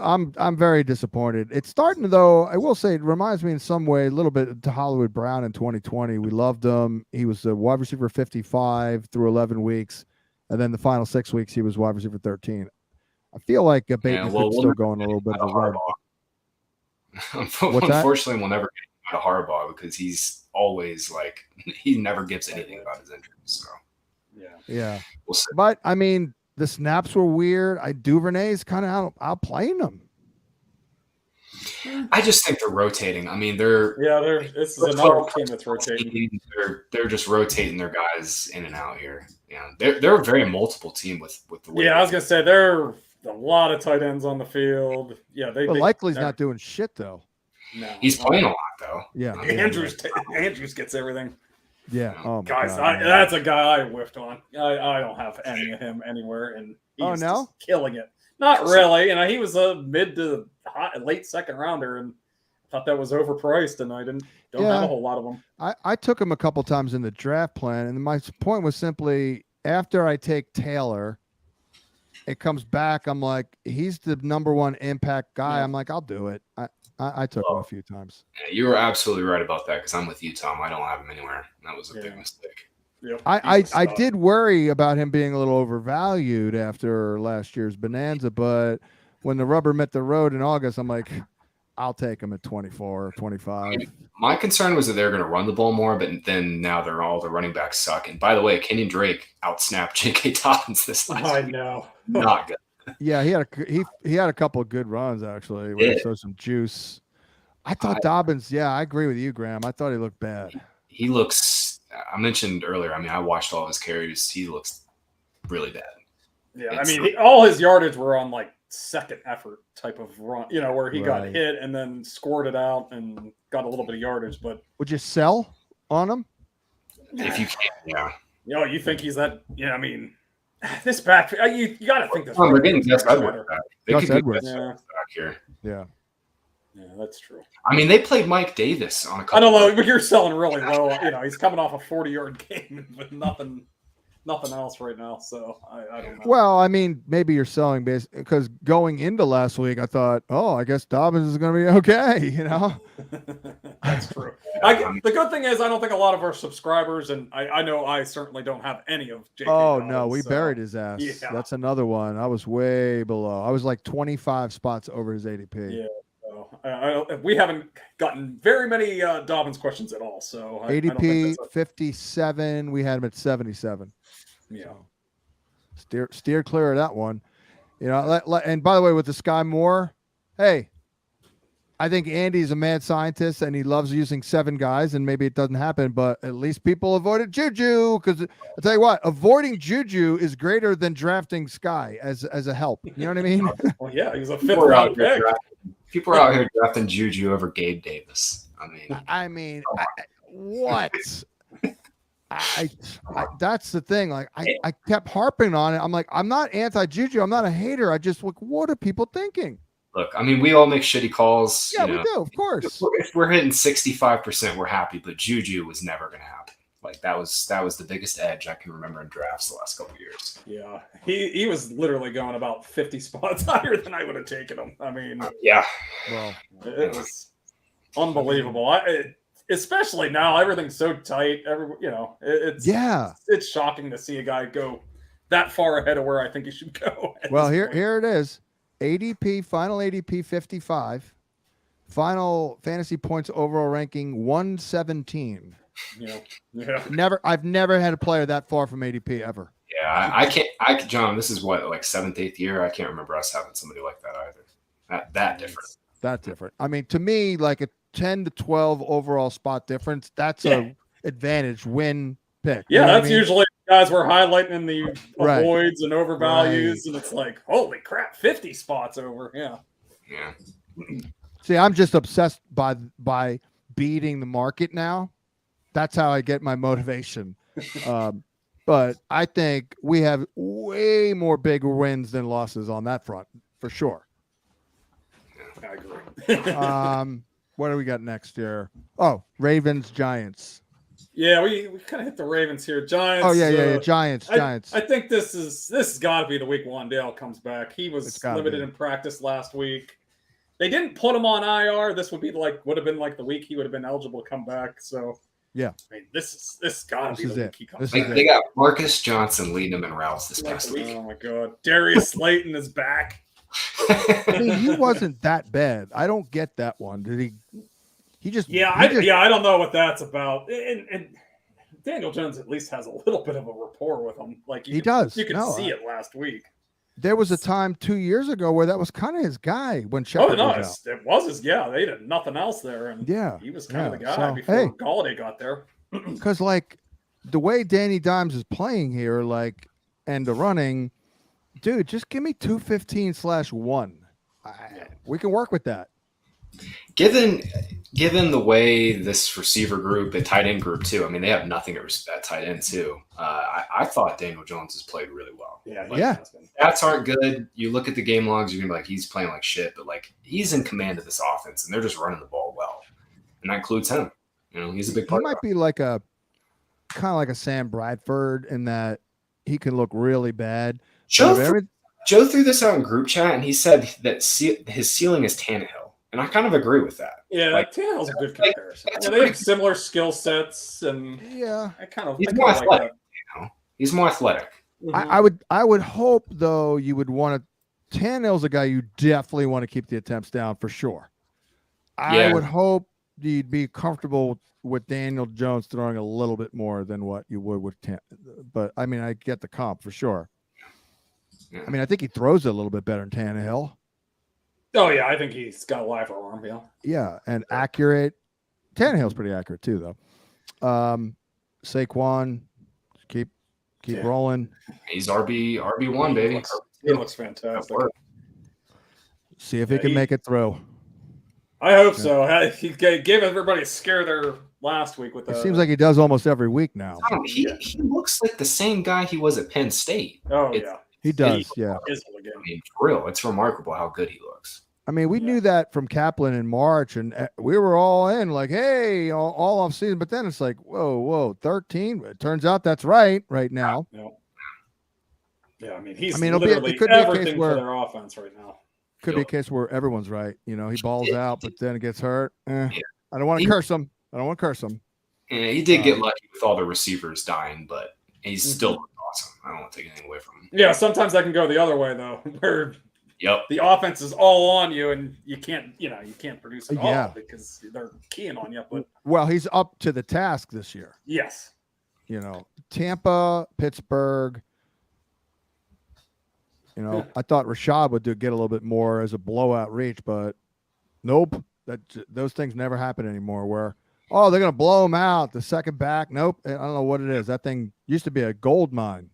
I'm very disappointed. It's starting though. I will say it reminds me in some way a little bit to Hollywood Brown in 2020. We loved him. He was a wide receiver 55 through 11 weeks, and then the final 6 weeks he was wide receiver 13. I feel like Bateman could still go on a little bit of a run. Unfortunately, we'll never get out of Harbaugh because he's always like he never gives anything about his injuries. So yeah. We'll see. But I mean, the snaps were weird. Duvernay's kind of outplaying them. I just think they're rotating. I mean, this is another team that's rotating. They're just rotating their guys in and out here. Yeah, they're a very multiple team with the way. Yeah, I was gonna say there are a lot of tight ends on the field. Yeah, Likely's not doing shit though. No, he's playing a lot though. Yeah, Andrews gets everything. Yeah, guys, that's a guy I whiffed on. I don't have any of him anywhere, and he's just killing it. Not really, he was a mid to late second rounder, and I thought that was overpriced, and I don't have a whole lot of them. I took him a couple times in the draft plan, and my point was simply after I take Taylor, it comes back. I'm like, he's the number one impact guy. I'm like, I'll do it. I took him a few times. Yeah, you were absolutely right about that because I'm with you, Tom. I don't have him anywhere. That was a big mistake. Yep. I did worry about him being a little overvalued after last year's bonanza, but when the rubber met the road in August, I'm like, I'll take him at 24 or 25. My concern was that they're going to run the ball more, but then now all the running backs suck. And by the way, Kenyon Drake outsnapped J.K. Dobbins this last week. I know. Not good. Yeah, he had a couple of good runs actually. Where he showed some juice. I thought Dobbins. Yeah, I agree with you, Graham. I thought he looked bad. He looks. I mentioned earlier. I mean, I watched all of his carries. He looks really bad. Yeah, all his yardage were on like second effort type of run. Where he got hit and then scored it out and got a little bit of yardage. But would you sell on him? If you can, yeah. You think he's that? Yeah, I mean. This back, you got to think this. They're getting Gus Edwards back. Gus Edwards back here. Yeah, that's true. I mean, they played Mike Davis on a couple. I don't know, but you're selling really low. He's coming off a 40-yard game with nothing else right now. So I don't know. Well, I mean, maybe you're selling because going into last week, I thought, I guess Dobbins is going to be okay. That's true. The good thing is, I don't think a lot of our subscribers, and I know I certainly don't have any of J.K. Dobbins, no, we buried his ass. Yeah. That's another one. I was way below. I was like 25 spots over his ADP. Yeah. We haven't gotten very many Dobbins questions at all. So ADP 57. We had him at 77. Yeah. So steer clear of that one. And by the way, with the Sky Moore, hey, I think Andy's a mad scientist and he loves using 7 guys, and maybe it doesn't happen, but at least people avoided Juju because I'll tell you what, avoiding Juju is greater than drafting Sky as a help. You know what I mean? Well, yeah, he's a 5th round pick. People are out here drafting Juju over Gabe Davis. What? That's the thing. Like I kept harping on it. I'm like, I'm not anti-Juju. I'm not a hater. I just like, what are people thinking? Look, I mean, we all make shitty calls. Yeah, we do, of course. If we're hitting 65%, we're happy. But Juju was never going to happen. Like that was the biggest edge I can remember in drafts the last couple of years. Yeah, he was literally going about 50 spots higher than I would have taken him. I mean, yeah. Well, it was unbelievable. Especially now, everything's so tight. It's shocking to see a guy go that far ahead of where I think he should go. Well, here it is. Final ADP 55. Final fantasy points overall ranking 117. I've never had a player that far from ADP ever. Yeah, I can't. John, this is what, like 7th, 8th year. I can't remember us having somebody like that either. That different. That different. I mean, to me, like a 10 to 12 overall spot difference. That's a advantage win pick. Yeah, that's usually guys we're highlighting in the avoids and overvalues, and it's like, holy crap, 50 spots over. Yeah. See, I'm just obsessed by beating the market now. That's how I get my motivation. But I think we have way more big wins than losses on that front, for sure. I agree. What do we got next year? Oh, Ravens, Giants. Yeah, we kind of hit the Ravens here. Giants. Oh yeah. Giants. I think this has got to be the week Wan'Dale comes back. He was limited in practice last week. They didn't put him on IR. This would have been like the week he would have been eligible to come back. So yeah, I mean, this got to be the week he comes back. They got Marcus Johnson leading them in routes this past week. Oh my God, Darius Slayton is back. I mean, he wasn't that bad. I don't get that one. Did he? I don't know what that's about. And Daniel Jones at least has a little bit of a rapport with him. Like he does. You can see it last week. There was a time 2 years ago where that was kind of his guy when Shepard was out. It was his. Yeah, they did nothing else there, and he was kind of the guy before Galladay got there. Because like the way Danny Dimes is playing here, like and the running, dude, just give me 215/1. We can work with that. Given the way this receiver group, the tight end group too, I mean, they have nothing at tight end too. I thought Daniel Jones has played really well. Yeah. Stats aren't good. You look at the game logs, you're gonna be like, he's playing like shit, but like he's in command of this offense, and they're just running the ball well, and that includes him. You know, he's a big part. He might be like kind of like a Sam Bradford in that he can look really bad. Joe threw this out in group chat, and he said that his ceiling is Tannehill. And I kind of agree with that. Yeah, Tannehill's a good comparison. They have similar skill sets, and he's more athletic. He's more athletic. Mm-hmm. I would hope though you would want to. Tannehill's a guy you definitely want to keep the attempts down for sure. I would hope you'd be comfortable with Daniel Jones throwing a little bit more than what you would with but I mean I get the comp for sure. Yeah. I mean I think he throws it a little bit better than Tannehill. Oh, yeah, I think he's got a live arm, Yeah, and accurate. Tannehill's pretty accurate, too, though. Saquon, keep rolling. He's RB1, baby. He looks fantastic. See if he can make it through. I hope so. He gave everybody a scare there last week. It seems like he does almost every week now. He looks like the same guy he was at Penn State. Oh, yeah. He does, yeah. I mean, for real, it's remarkable how good he looks. I mean, we knew that from Kaplan in March, and we were all in like, hey, all off season. But then it's like, whoa, 13. It turns out that's right now. Yeah, I mean, he's literally everything for their offense right now. Could be a case where everyone's right. You know, he balls out, but then gets hurt. I don't want to curse him. Yeah, he did get lucky with all the receivers dying, but he's still awesome. I don't want to take anything away from him. Yeah, sometimes that can go the other way though, where the offense is all on you and you can't produce at all because they're keying on you. Well, he's up to the task this year. Yes. You know, Tampa, Pittsburgh. You know, I thought Rashad would get a little bit more as a blowout reach, but nope. Those things never happen anymore where, they're going to blow him out. The second back. Nope. I don't know what it is. That thing used to be a gold mine.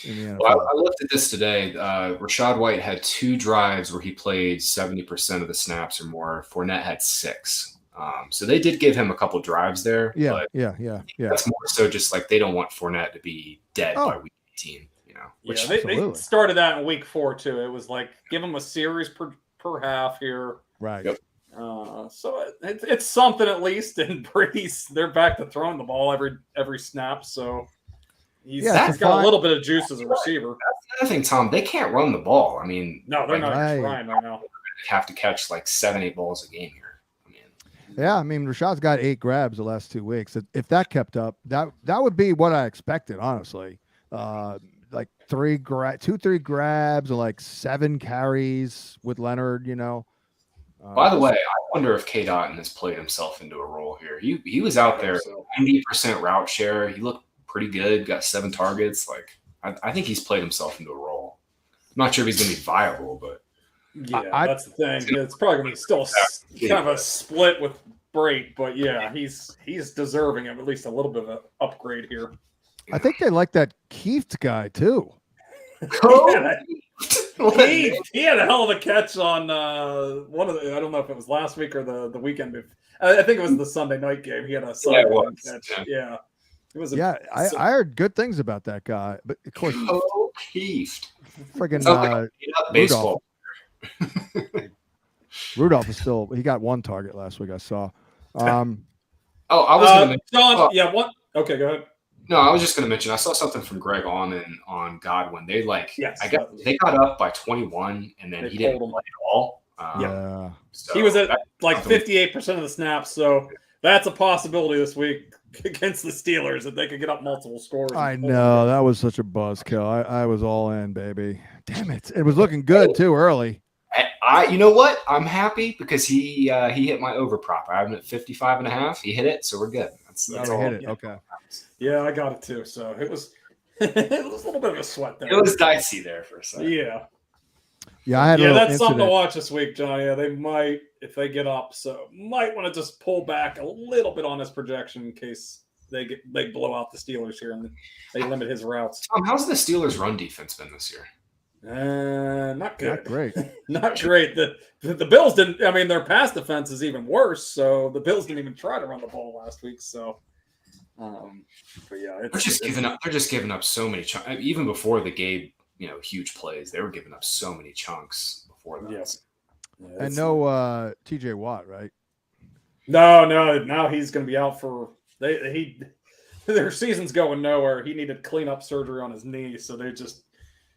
Well, I looked at this today. Rachaad White had 2 drives where he played 70% of the snaps or more. Fournette had 6. So they did give him a couple drives there. Yeah. That's more so just like they don't want Fournette to be dead by week 18. Which they started that in week 4 too. It was like give him a series per half here. Right. Yep. So it's something at least. And they're back to throwing the ball every snap. So he's got a little bit of juice as a receiver. That's the other thing, Tom. They can't run the ball. I mean, no, they're not trying right now. They have to catch like 7-8 balls a game here. I mean, Rashad's got 8 grabs the last 2 weeks. If that kept up, that would be what I expected, honestly. Like 3 grabs and like 7 carries with Leonard, you know. By the way, I wonder if K. Dotton has played himself into a role here. He was out there, 90% route share. He looked pretty good, got 7 targets. Like I think he's played himself into a role. I'm not sure if he's going to be viable, but that's the thing. It's probably going to be still kind of a split with Brate, but he's deserving of at least a little bit of an upgrade here. I think they like that Keith guy too. He had a hell of a catch on one of the. I don't know if it was last week or the weekend. I think it was the Sunday night game. He had a sideline catch. Yeah, it was. I heard good things about that guy, but of course, Keith, friggin' baseball. Rudolph is still. He got 1 target last week. I saw. Oh, I was going to mention. John, what? Okay, go ahead. No, I was just going to mention. I saw something from Greg Allman on Godwin. They they got up by 21, and then he didn't play at all. So he was at like 58% of the snaps. So that's a possibility this week against the Steelers that they could get up multiple scores. I know that was such a buzzkill. I was all in, baby. Damn it! It was looking good too early. You know what? I'm happy because he hit my over prop. I have him at 55.5. He hit it, so we're good. That's all. Hit it. Okay. Yeah, I got it too. So it was it was a little bit of a sweat there. It was dicey there for a second. Yeah. Yeah, I had that's something to watch this week, John. Yeah, they might, if they get up, so might want to just pull back a little bit on his projection in case they blow out the Steelers here and they limit his routes. How's the Steelers' run defense been this year? Not good. Not great. Not great. The Bills didn't. I mean, their pass defense is even worse. So the Bills didn't even try to run the ball last week. So, but yeah, they're just giving up. They're just giving up so many chunks. Even before the game, huge plays, they were giving up so many chunks before that. Yes. Yeah, and no TJ Watt, right? No. Now he's going to be out for their season's going nowhere. He needed cleanup surgery on his knee, so they just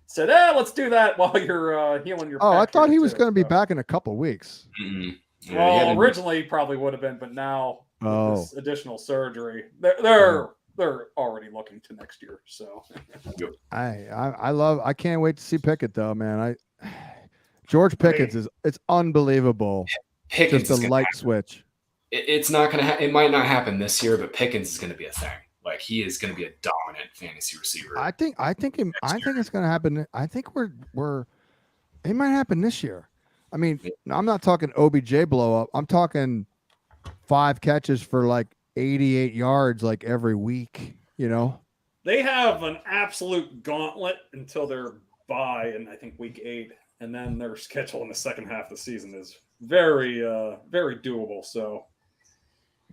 said, let's do that while you're healing your. Oh, I thought he was going to be back in a couple weeks. Mm-hmm. Yeah, well, originally he probably would have been, but now with this additional surgery, they're already looking to next year. So I can't wait to see Pickett though, man. George Pickens it's unbelievable. Pickens just a light switch. It's not going to. It might not happen this year, but Pickens is going to be a thing. Like he is going to be a dominant fantasy receiver. I think it's going to happen. I think it might happen this year. I mean, I'm not talking OBJ blow up. I'm talking 5 catches for like 88 yards like every week, They have an absolute gauntlet until their bye in I think week 8, and then their schedule in the second half of the season is very very doable. So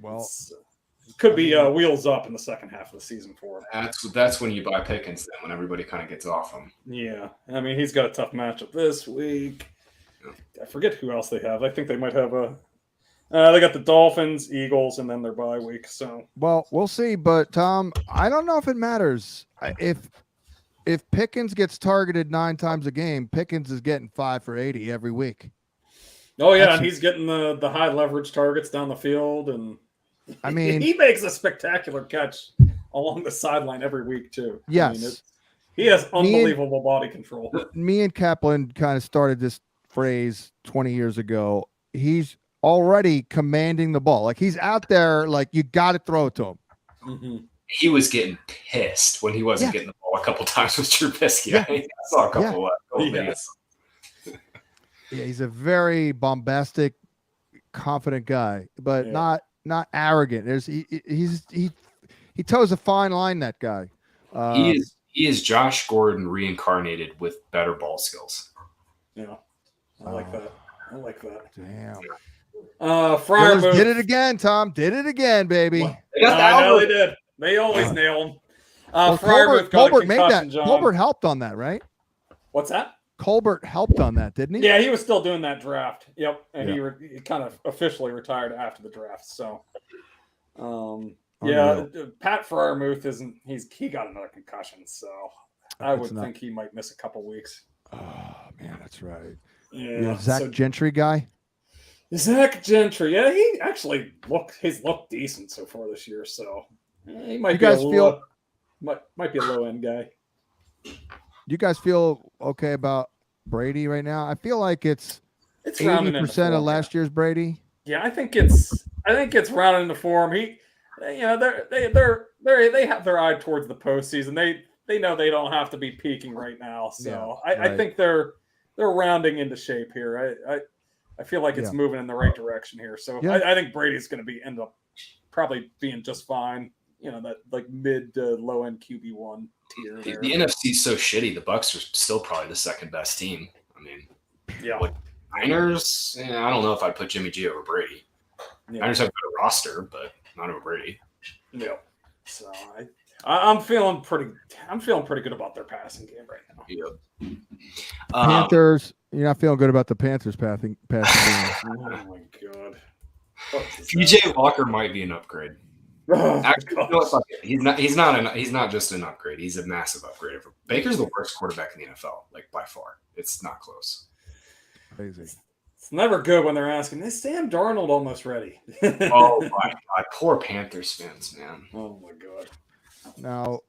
it could be wheels up in the second half of the season for him. That's when you buy Pickens then, when everybody kind of gets off him. Yeah. I mean, he's got a tough matchup this week. I forget who else they have. I think they might have they got the Dolphins, Eagles, and then their bye week. So we'll see. But Tom, I don't know if it matters. If Pickens gets targeted 9 times a game, Pickens is getting 5 for 80 every week. Oh yeah, and he's getting the high leverage targets down the field, and I mean he makes a spectacular catch along the sideline every week too. Yes, I mean, he has unbelievable body control. Me and Kaplan kind of started this phrase 20 years ago. He's already commanding the ball. Like he's out there, like you got to throw it to him. Mm-hmm. He was getting pissed when he wasn't getting the ball a couple times with Trubisky. Yeah. I saw a couple of videos. Yeah, he's a very bombastic, confident guy, but not arrogant. He toes a fine line. That guy. He is Josh Gordon reincarnated with better ball skills. Yeah, I like that. Damn. Fryer did it again, Tom. Did it again, baby. I know they did. They always nail them. Colbert made that. John. Colbert helped on that, right? What's that? Colbert helped on that, didn't he? Yeah, he was still doing that draft. Yep, and he kind of officially retired after the draft. So, Pat Freiermuth isn't. He got another concussion, so I would think he might miss a couple weeks. Oh man, that's right. Yeah, Zach Gentry guy. Zach Gentry, yeah, he actually he's looked decent so far this year. So he might be a low end guy. Do you guys feel okay about Brady right now? I feel like it's 80% of last year's Brady. Yeah, I think it's rounding into form. They have their eye towards the postseason. They know they don't have to be peaking right now. So I think they're rounding into shape here. I feel like it's moving in the right direction here. So I think Brady's going to end up probably being just fine. That like mid to low end QB1 tier. The NFC is so shitty. The Bucs are still probably the second best team. I mean, Niners. I don't know if I'd put Jimmy G over Brady. Yeah. Niners have a better roster, but not over Brady. Yeah. So I'm feeling pretty good about their passing game right now. Yep. Panthers. You're not feeling good about the Panthers passing game. Oh my god. PJ Walker might be an upgrade. Actually, you know what, he's not just an upgrade. He's a massive upgrade. Baker's the worst quarterback in the NFL, like by far. It's not close. Crazy. It's never good when they're asking, is Sam Darnold almost ready? Oh my God, poor Panthers fans, man. Oh my God. Now,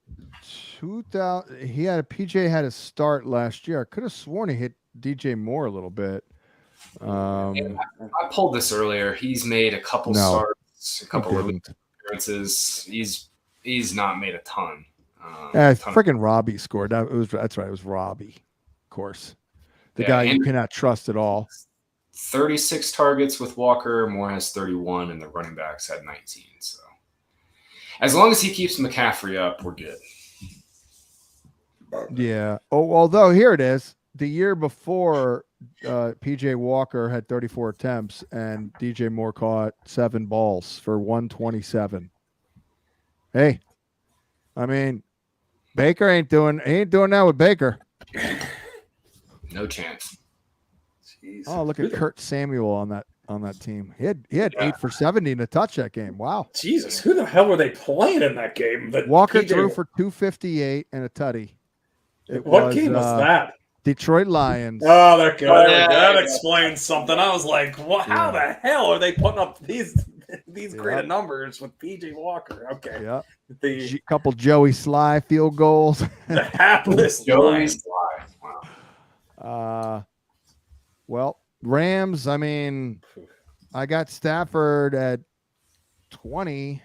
PJ had a start last year. I could have sworn he hit DJ Moore a little bit. I pulled this earlier. He's made a couple starts, a couple of appearances. He's not made a ton. Freaking Robbie scored. That's right. It was Robbie, of course. The guy you cannot trust at all. 36 targets with Walker. Moore has 31, and the running backs had 19. So as long as he keeps McCaffrey up, we're good. Yeah. Oh, although here it is. The year before, PJ Walker had 34 attempts, and DJ Moore caught 7 balls for 127. Hey, I mean, Baker ain't doing that with Baker. No chance. Jeez. Oh, look at Kurt Samuel on that team. He had 8 for 70 in a touch that game. Wow. Jesus, who the hell were they playing in that game? Walker threw for 258 and a tutty. What game was that? Detroit Lions. Oh, they're good. That explains something. I was like, "What? How the hell are they putting up these great numbers with PJ Walker?" Okay. Yeah. The couple Joey Sly field goals. The hapless Joey Sly. Wow. Well, Rams. I mean, I got Stafford at 20.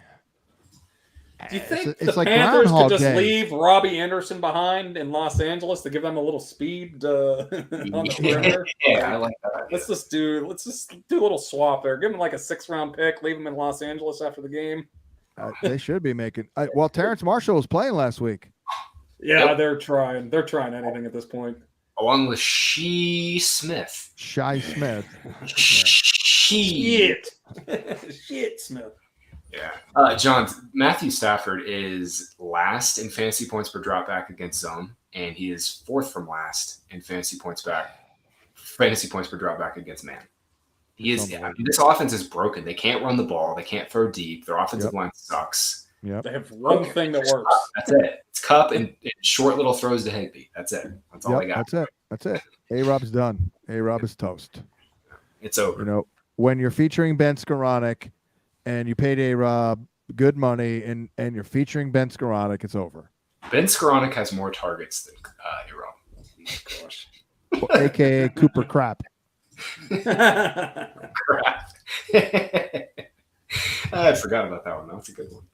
Do you think it's the like Panthers Groundhog could just Day. leave Robbie Anderson behind in Los Angeles to give them a little speed on the perimeter? Yeah, I like that. Let's just do a little swap there. Give him like a 6th-round pick. Leave him in Los Angeles after the game. They should be making. Terrence Marshall was playing last week. Yeah, they're trying. They're trying anything at this point. Along with Shai Smith. Shit. Shit, Smith. Yeah. John, Matthew Stafford is last in fantasy points per dropback against zone, and he is 4th from last in fantasy points per dropback against man. He is. This offense is broken. They can't run the ball. They can't throw deep. Their offensive line sucks. Yep. They have one thing that works. That's it. It's Cup and short little throws to Higbee. That's it. That's all they got. That's it. A-Rob's done. A-Rob is toast. It's over. You know, when you're featuring Ben Skoranek and you paid A-Rob good money and you're featuring Ben Skoranek, it's over. Ben Skoranek has more targets than A-Rob. Oh, gosh. AKA Cooper Crap. Crap. I forgot about that one. That's a good one.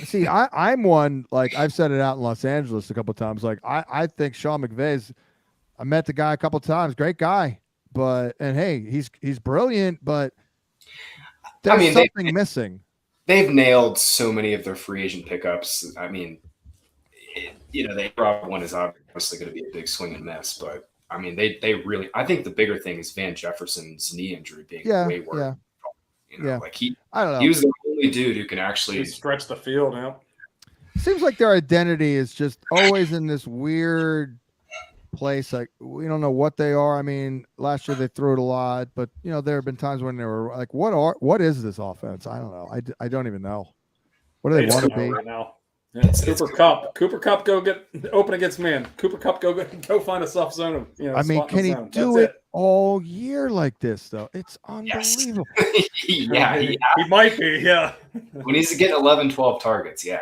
See, I'm one, like I've said it out in Los Angeles a couple of times. Like I think Sean McVay's, I met the guy a couple of times, great guy, and hey, he's brilliant, but there's something missing. They've nailed so many of their free agent pickups. I mean, the A-Rob one is obviously going to be a big swing and miss, but I mean, they really. I think the bigger thing is Van Jefferson's knee injury being way worse. Like I don't know. He was the only dude who can actually stretch the field out. Seems like their identity is just always in this weird place. Like we don't know what they are. I mean, last year they threw it a lot, but there have been times when they were like, "What is this offense?" I don't know. I don't even know. What do they want to be right now? It's Cooper Kupp. Cooper Kupp, go get open against man. Cooper Kupp, go find a soft zone. I mean, can he do it all year like this though? It's unbelievable. Yeah, he might be. Yeah, when he's getting 11, 12 targets. Yeah.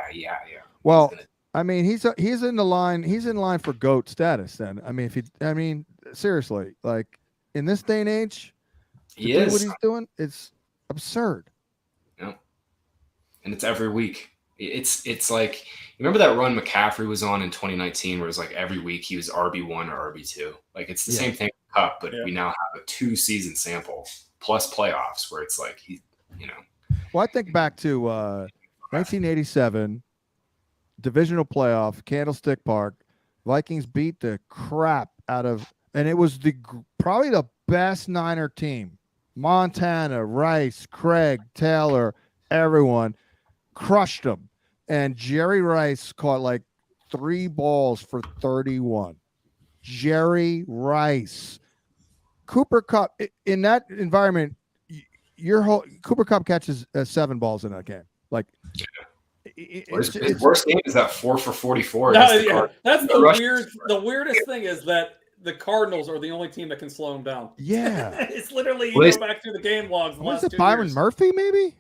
Well, I mean, he's in the line. He's in line for GOAT status. Then I mean, seriously, like in this day and age, he is what he's doing. It's absurd. Yeah, and it's every week. It's like, remember that run McCaffrey was on in 2019 where it was like every week he was RB1 or RB2. Like it's the same thing with Cup, but we now have a 2-season sample plus playoffs where it's like Well, I think back to 1987 divisional playoff, Candlestick Park. Vikings beat the crap out of, and it was probably the best Niner team. Montana, Rice, Craig, Taylor, everyone crushed them. And Jerry Rice caught like 3 balls for 31. Jerry Rice. Cooper Kupp, in that environment, Cooper Kupp catches 7 balls in that game. Like, his worst game is that 4 for 44. That's the weirdest thing is that the Cardinals are the only team that can slow him down. Yeah. It's literally, you go back through the game logs. Was it Byron Murphy, maybe?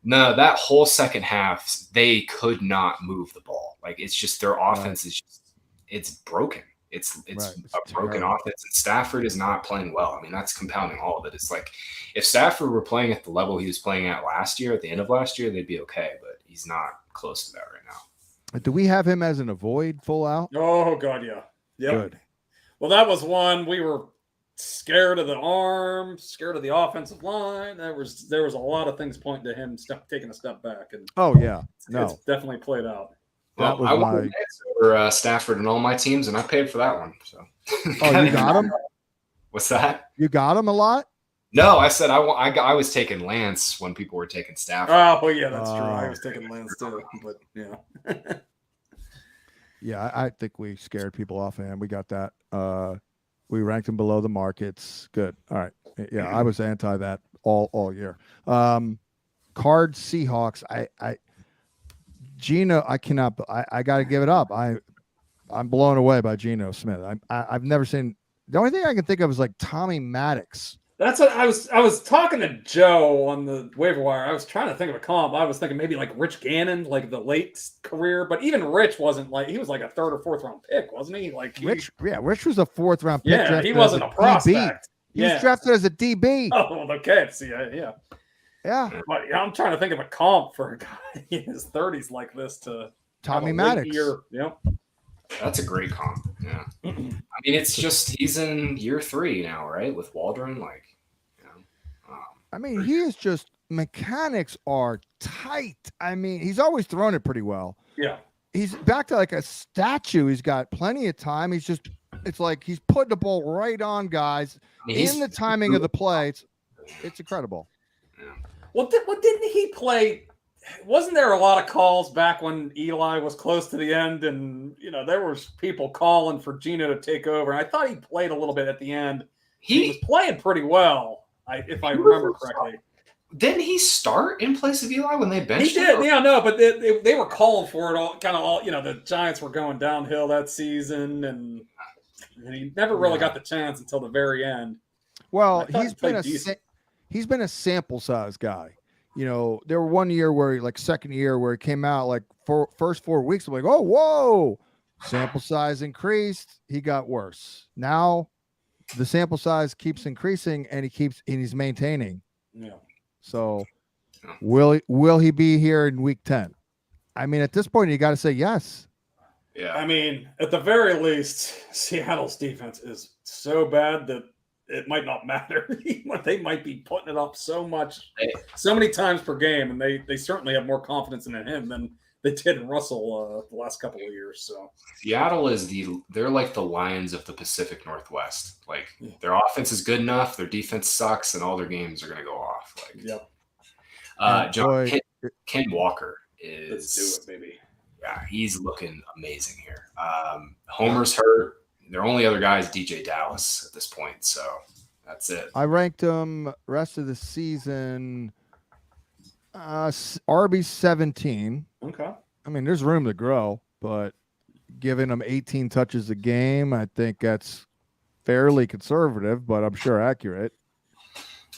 No, that whole second half, they could not move the ball. Like, it's just their offense is just, it's broken. It's a broken offense, and Stafford is not playing well. I mean, that's compounding all of it. It's like, if Stafford were playing at the level he was playing at last year, at the end of last year, they'd be okay, but he's not close to that right now. Do we have him as an avoid full out? Oh, God, yeah. Yep. Good. Well, that was one. We were scared of the arm, scared of the offensive line. There was a lot of things pointing to him taking a step back. And it's definitely played out. Well, I wanted over Stafford and all my teams, and I paid for that one. So. Oh, you got him? What's that? You got him a lot? No, I said I was taking Lance when people were taking Stafford. Oh, well, yeah, that's true. I was taking Lance too, but yeah. Yeah, I think we scared people off, and we got that. We ranked him below the markets. Good. All right. Yeah, I was anti that all year. Cards Seahawks. Geno, I cannot. I got to give it up. I'm blown away by Geno Smith. I've never seen. The only thing I can think of is like Tommy Maddox. That's what I was talking to Joe on the waiver wire. I was trying to think of a comp. I was thinking maybe like Rich Gannon, like the late career, but even Rich wasn't like, he was like a 3rd or 4th round pick, wasn't he? Like Rich was a 4th round pick. Yeah, he wasn't a prospect. He was drafted as a DB. Oh, okay. See, yeah. Yeah. But I'm trying to think of a comp for a guy in his 30s like this to Tommy Maddox. Yep. That's a great comp. Yeah. I mean, it's just he's in year 3 now, right? With Waldron, like, I mean, he is just mechanics are tight. I mean, he's always thrown it pretty well. Yeah. He's back to like a statue. He's got plenty of time. It's like he's putting the ball right on guys in the timing of the play. It's incredible. Yeah. Well, didn't he play? Wasn't there a lot of calls back when Eli was close to the end, and there was people calling for Geno to take over? And I thought he played a little bit at the end. He was playing pretty well, if I remember correctly. Didn't he start in place of Eli when they benched him? He did, no, but they were calling for it all. The Giants were going downhill that season, and he never really got the chance until the very end. Well, he's been a sample size guy. There were one year where second year where he came out like first 4 weeks. I'm like, oh, whoa, sample size increased. He got worse. Now the sample size keeps increasing and he's maintaining. Yeah. So will he be here in week 10? I mean, at this point, you got to say yes. Yeah. I mean, at the very least, Seattle's defense is so bad that it might not matter. They might be putting it up so many times per game, and they certainly have more confidence in him than they did in Russell the last couple of years. So Seattle they're like the Lions of the Pacific Northwest. Like their offense is good enough, their defense sucks, and all their games are going to go off. Like, Ken Walker is. Let's do it, baby. Yeah, he's looking amazing here. Homer's hurt. Their only other guy is DJ Dallas at this point, so that's it. I ranked him rest of the season RB 17. Okay. I mean, there's room to grow, but giving him 18 touches a game, I think that's fairly conservative, but I'm sure accurate.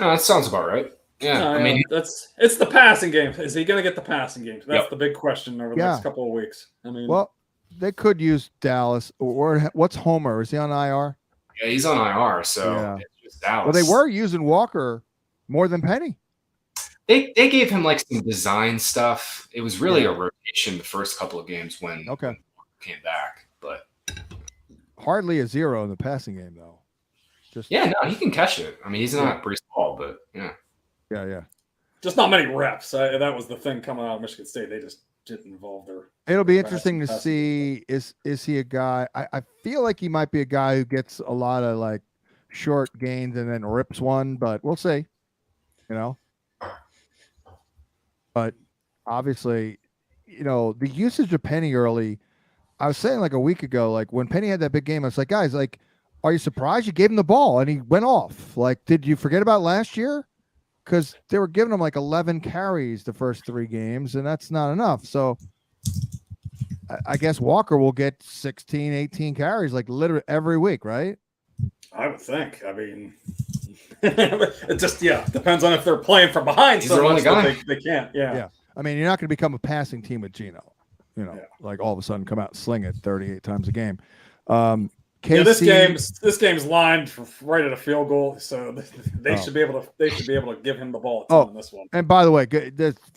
Oh, that sounds about right. Yeah, I mean, it's the passing game. Is he going to get the passing game? That's the big question over the next couple of weeks. I mean, well, they could use Dallas or what's Homer? Is he on IR? Yeah, he's on IR, so it's just Dallas. Well, they were using Walker more than Penny. They gave him like some design stuff. It was really a rotation the first couple of games when Walker came back, but hardly a 0 in the passing game though. He can catch it. I mean, he's not Brees Hall, but yeah. Just not many reps. That was the thing coming out of Michigan State. They just didn't involve their. It'll be interesting to see is he a guy? I feel like he might be a guy who gets a lot of like short gains and then rips one, but we'll see. But obviously, the usage of Penny early. I was saying like a week ago, like when Penny had that big game, I was like, guys, like, are you surprised you gave him the ball and he went off? Like, did you forget about last year? because they were giving him like 11 carries the first 3 games, and that's not enough. So I guess Walker will get 16, 18 carries like literally every week, right? I would think. I mean, it just depends on if they're playing from behind. He's their only guy. They can't. Yeah. I mean, you're not going to become a passing team with Geno. Like all of a sudden come out and sling it 38 times a game. KC, this game's lined for right at a field goal, so they should be able to give him the ball a ton in this one. And by the way,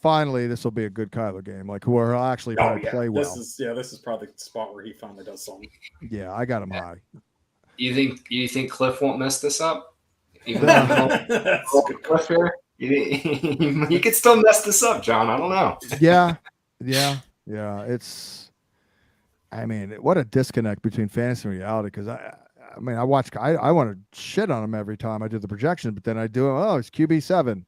finally this will be a good Kyler game, like where he'll actually play well. This is probably the spot where he finally does something. Yeah, I got him high. You think Cliff won't mess this up? Even Cliff here, you could still mess this up, John. I don't know. Yeah. It's, I mean, what a disconnect between fantasy and reality. Because I want to shit on him every time I do the projection, but then I do. Oh, it's QB7.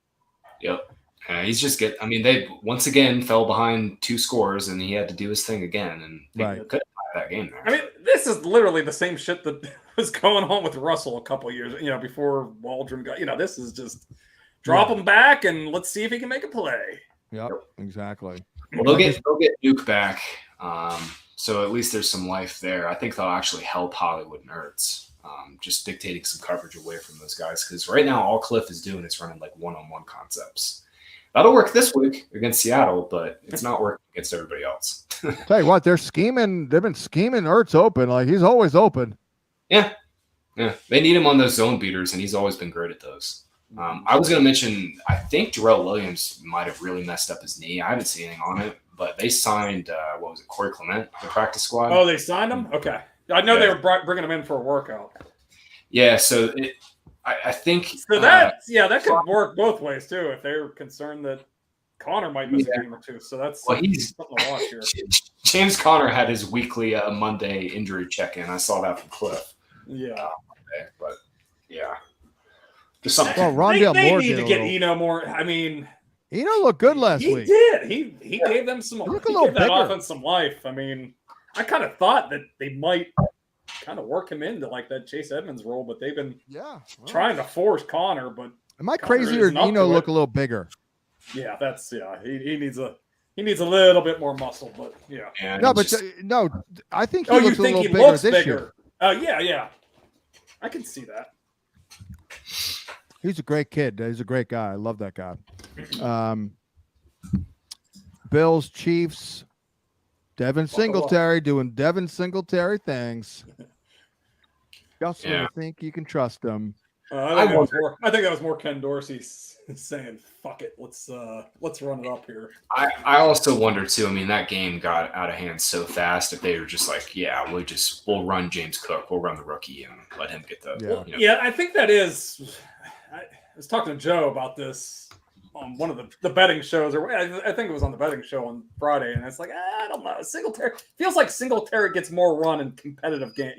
Yep. He's just good. I mean, they once again fell behind 2 scores, and he had to do his thing again, and they couldn't have that game there. I mean, this is literally the same shit that was going on with Russell a couple of years, before Waldron got. This is just drop him back and let's see if he can make a play. Yep, exactly. Well, they'll get Duke back, so at least there's some life there. I think they'll actually help Hollywood and Ertz, just dictating some coverage away from those guys, because right now all Cliff is doing is running like one-on-one concepts. That'll work this week against Seattle, but it's not working against everybody else. Tell you what, they're scheming. They've been scheming Ertz open. Like, he's always open. Yeah. They need him on those zone beaters, and he's always been great at those. I was going to mention, I think Darrell Williams might have really messed up his knee. I haven't seen anything on it, but they signed, Corey Clement, the practice squad. Oh, they signed him? Okay. I know they were bringing him in for a workout. Yeah, so I think... So that could work both ways, too, if they're concerned that Connor might miss a game or two. So that's something to watch here. James Conner had his weekly Monday injury check-in. I saw that from Cliff. Yeah. But, yeah. Just something. Well, Rondale they Moore need to get Eno more. I mean, Eno looked good last week. He did. He gave them some. He gave that offense some life. I mean, I kind of thought that they might kind of work him into like that Chase Edmonds role, but they've been trying to force Connor. But am I crazy or Eno look a little bigger? Yeah, he needs a little bit more muscle, but no, I think he looks a little bigger this year. Yeah, I can see that. He's a great kid. He's a great guy. I love that guy. Bills, Chiefs, Devin Singletary doing Devin Singletary things. Just when you think you can trust him. I think that was more Ken Dorsey saying, "Fuck it, let's run it up here." I also wonder too. I mean, that game got out of hand so fast. If they were just like, we'll run James Cook, we'll run the rookie and let him get the. I think that is. I was talking to Joe about this on one of the betting shows, or I think it was on the betting show on Friday, and it's like, I don't know. Singletary feels like Singletary gets more run in competitive game.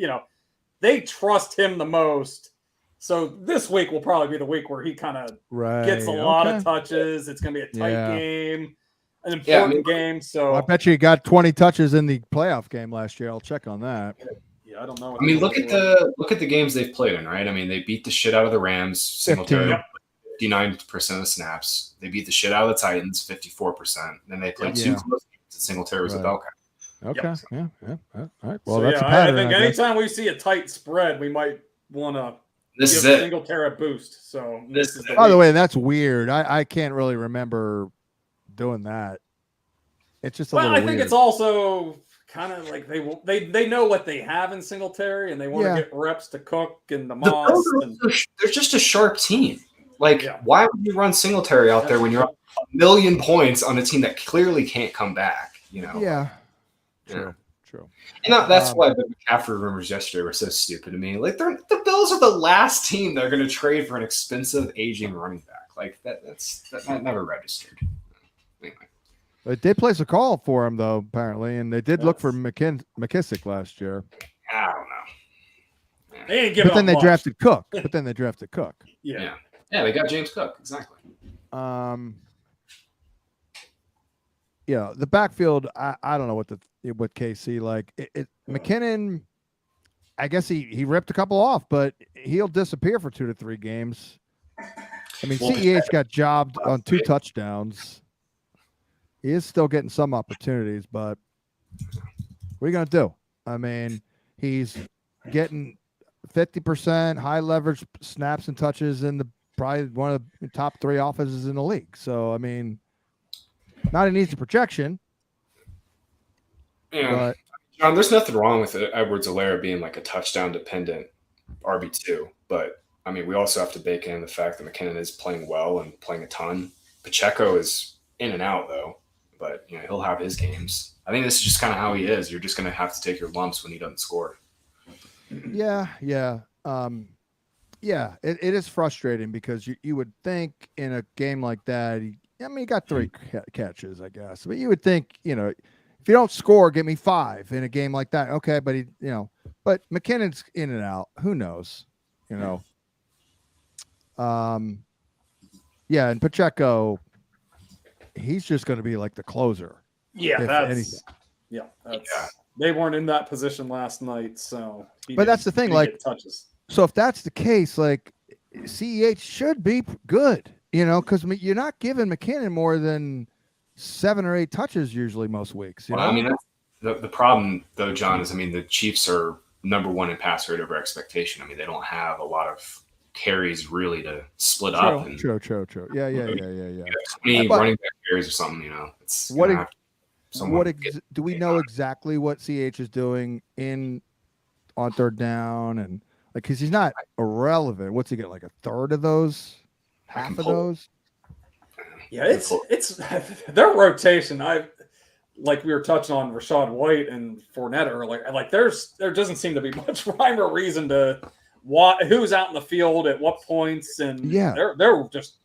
They trust him the most. So this week will probably be the week where he kind of gets a lot of touches. It's going to be a tight game, an important game. So I bet you he got 20 touches in the playoff game last year. I'll check on that. Yeah, I don't know. I mean, look at the games they've played in, right? I mean, they beat the shit out of the Rams, Singletary, 59% of the snaps. They beat the shit out of the Titans, 54%. Then they played 2 close games. Singletary was the bell guy. Okay. Yep. Yeah. All right. Well, that's a pattern, I think anytime we see a tight spread, we might want to give Singletary a boost. So this is by the way, that's weird. I can't really remember doing that. It's just a little weird. I think it's also kind of like they know what they have in Singletary, and they want to get reps to Cook and the Moss. They're just a sharp team. Like, why would you run Singletary out there when you're up 1,000,000 points on a team that clearly can't come back? Yeah. True. And that's why the McCaffrey rumors yesterday were so stupid to me. Like, the Bills are the last team they're going to trade for an expensive aging running back. Like that never registered. Anyway. They did place a call for him, though, apparently, and they did look for McKissick last year. I don't know. They didn't give but then they drafted Cook. Yeah, they got James Cook. Exactly. The backfield, I don't know what KC like. McKinnon, I guess he ripped a couple off, but he'll disappear for 2 to 3 games. I mean, CEH got jobbed on 2 touchdowns. He is still getting some opportunities, but what are you going to do? I mean, he's getting 50% high leverage snaps and touches in probably one of the top 3 offenses in the league. So, I mean, not an easy projection. Yeah. But John, there's nothing wrong with Edwards-Helaire being like a touchdown-dependent RB2. But, I mean, we also have to bake in the fact that McKinnon is playing well and playing a ton. Pacheco is in and out, though. But, you know, he'll have his games. I think this is just kind of how he is. You're just going to have to take your lumps when he doesn't score. Yeah. It is frustrating because you would think in a game like that, he got 3 catches, I guess. But you would think, you know, if you don't score, give me 5 in a game like that. Okay, but but McKinnon's in and out. Who knows? You know. And Pacheco, he's just going to be like the closer. Yeah, they weren't in that position last night, so. But that's the thing, like touches. So if that's the case, like CEH should be good, you know, because you're not giving McKinnon more than 7 or 8 touches usually most weeks. You know? I mean, the problem though, John, is the Chiefs are number 1 in pass rate over expectation. I mean, they don't have a lot of carries really to split up. True. Yeah. 20 running back carries or something, you know. It's do we know exactly what CH is doing on 3rd down and because he's not irrelevant? What's he get, like a third of those, half of those? Yeah, it's their rotation. Like we were touching on Rachaad White and Fournette earlier. Like there doesn't seem to be much rhyme or reason to who's out in the field at what points, and they're just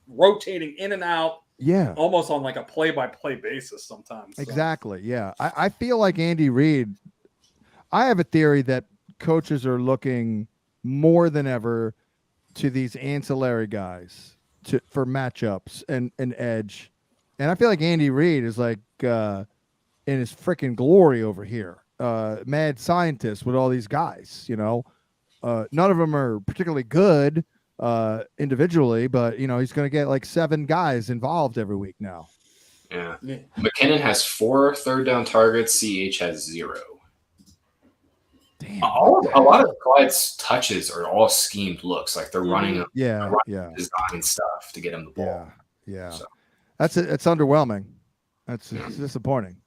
rotating in and out. Yeah, almost on like a play-by-play basis sometimes. So. Exactly. Yeah, I feel like Andy Reid. I have a theory that coaches are looking more than ever to these ancillary guys for matchups and edge, and I feel like Andy Reid is like in his freaking glory over here, mad scientist with all these guys. You know, none of them are particularly good individually, but you know he's going to get like 7 guys involved every week now. Yeah. McKinnon has 4 third down targets. CH has 0. Damn. A lot of Clyde's touches are all schemed looks, like they're running design stuff to get him the ball. Yeah. So. It's underwhelming. It's disappointing,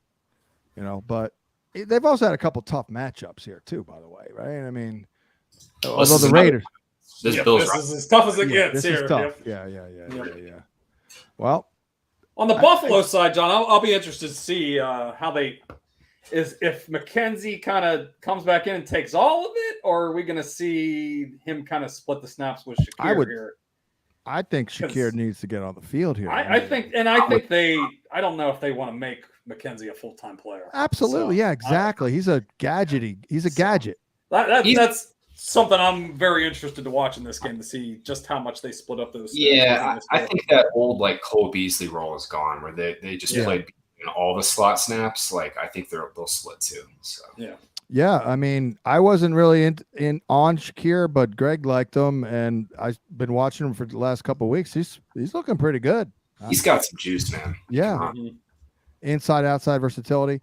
you know. But they've also had a couple tough matchups here too, by the way, right? I mean, although the Raiders. This is as tough as it gets this here. Is tough. Yeah. Well, on the Buffalo side, John, I'll be interested to see how if McKenzie kind of comes back in and takes all of it, or are we going to see him kind of split the snaps with Shakir here? I think Shakir needs to get on the field here. I think I don't know if they want to make McKenzie a full-time player. Absolutely, exactly. He's a gadget. He's a gadget. That's something I'm very interested to watch in this game, to see just how much they split up those. Yeah, I think that old like Cole Beasley role is gone, where they just played all the slot snaps. Like I think they'll split too. So yeah. I mean, I wasn't really in on Shakir, but Greg liked him, and I've been watching him for the last couple of weeks. He's looking pretty good. He's got some juice, man. Yeah, inside outside versatility.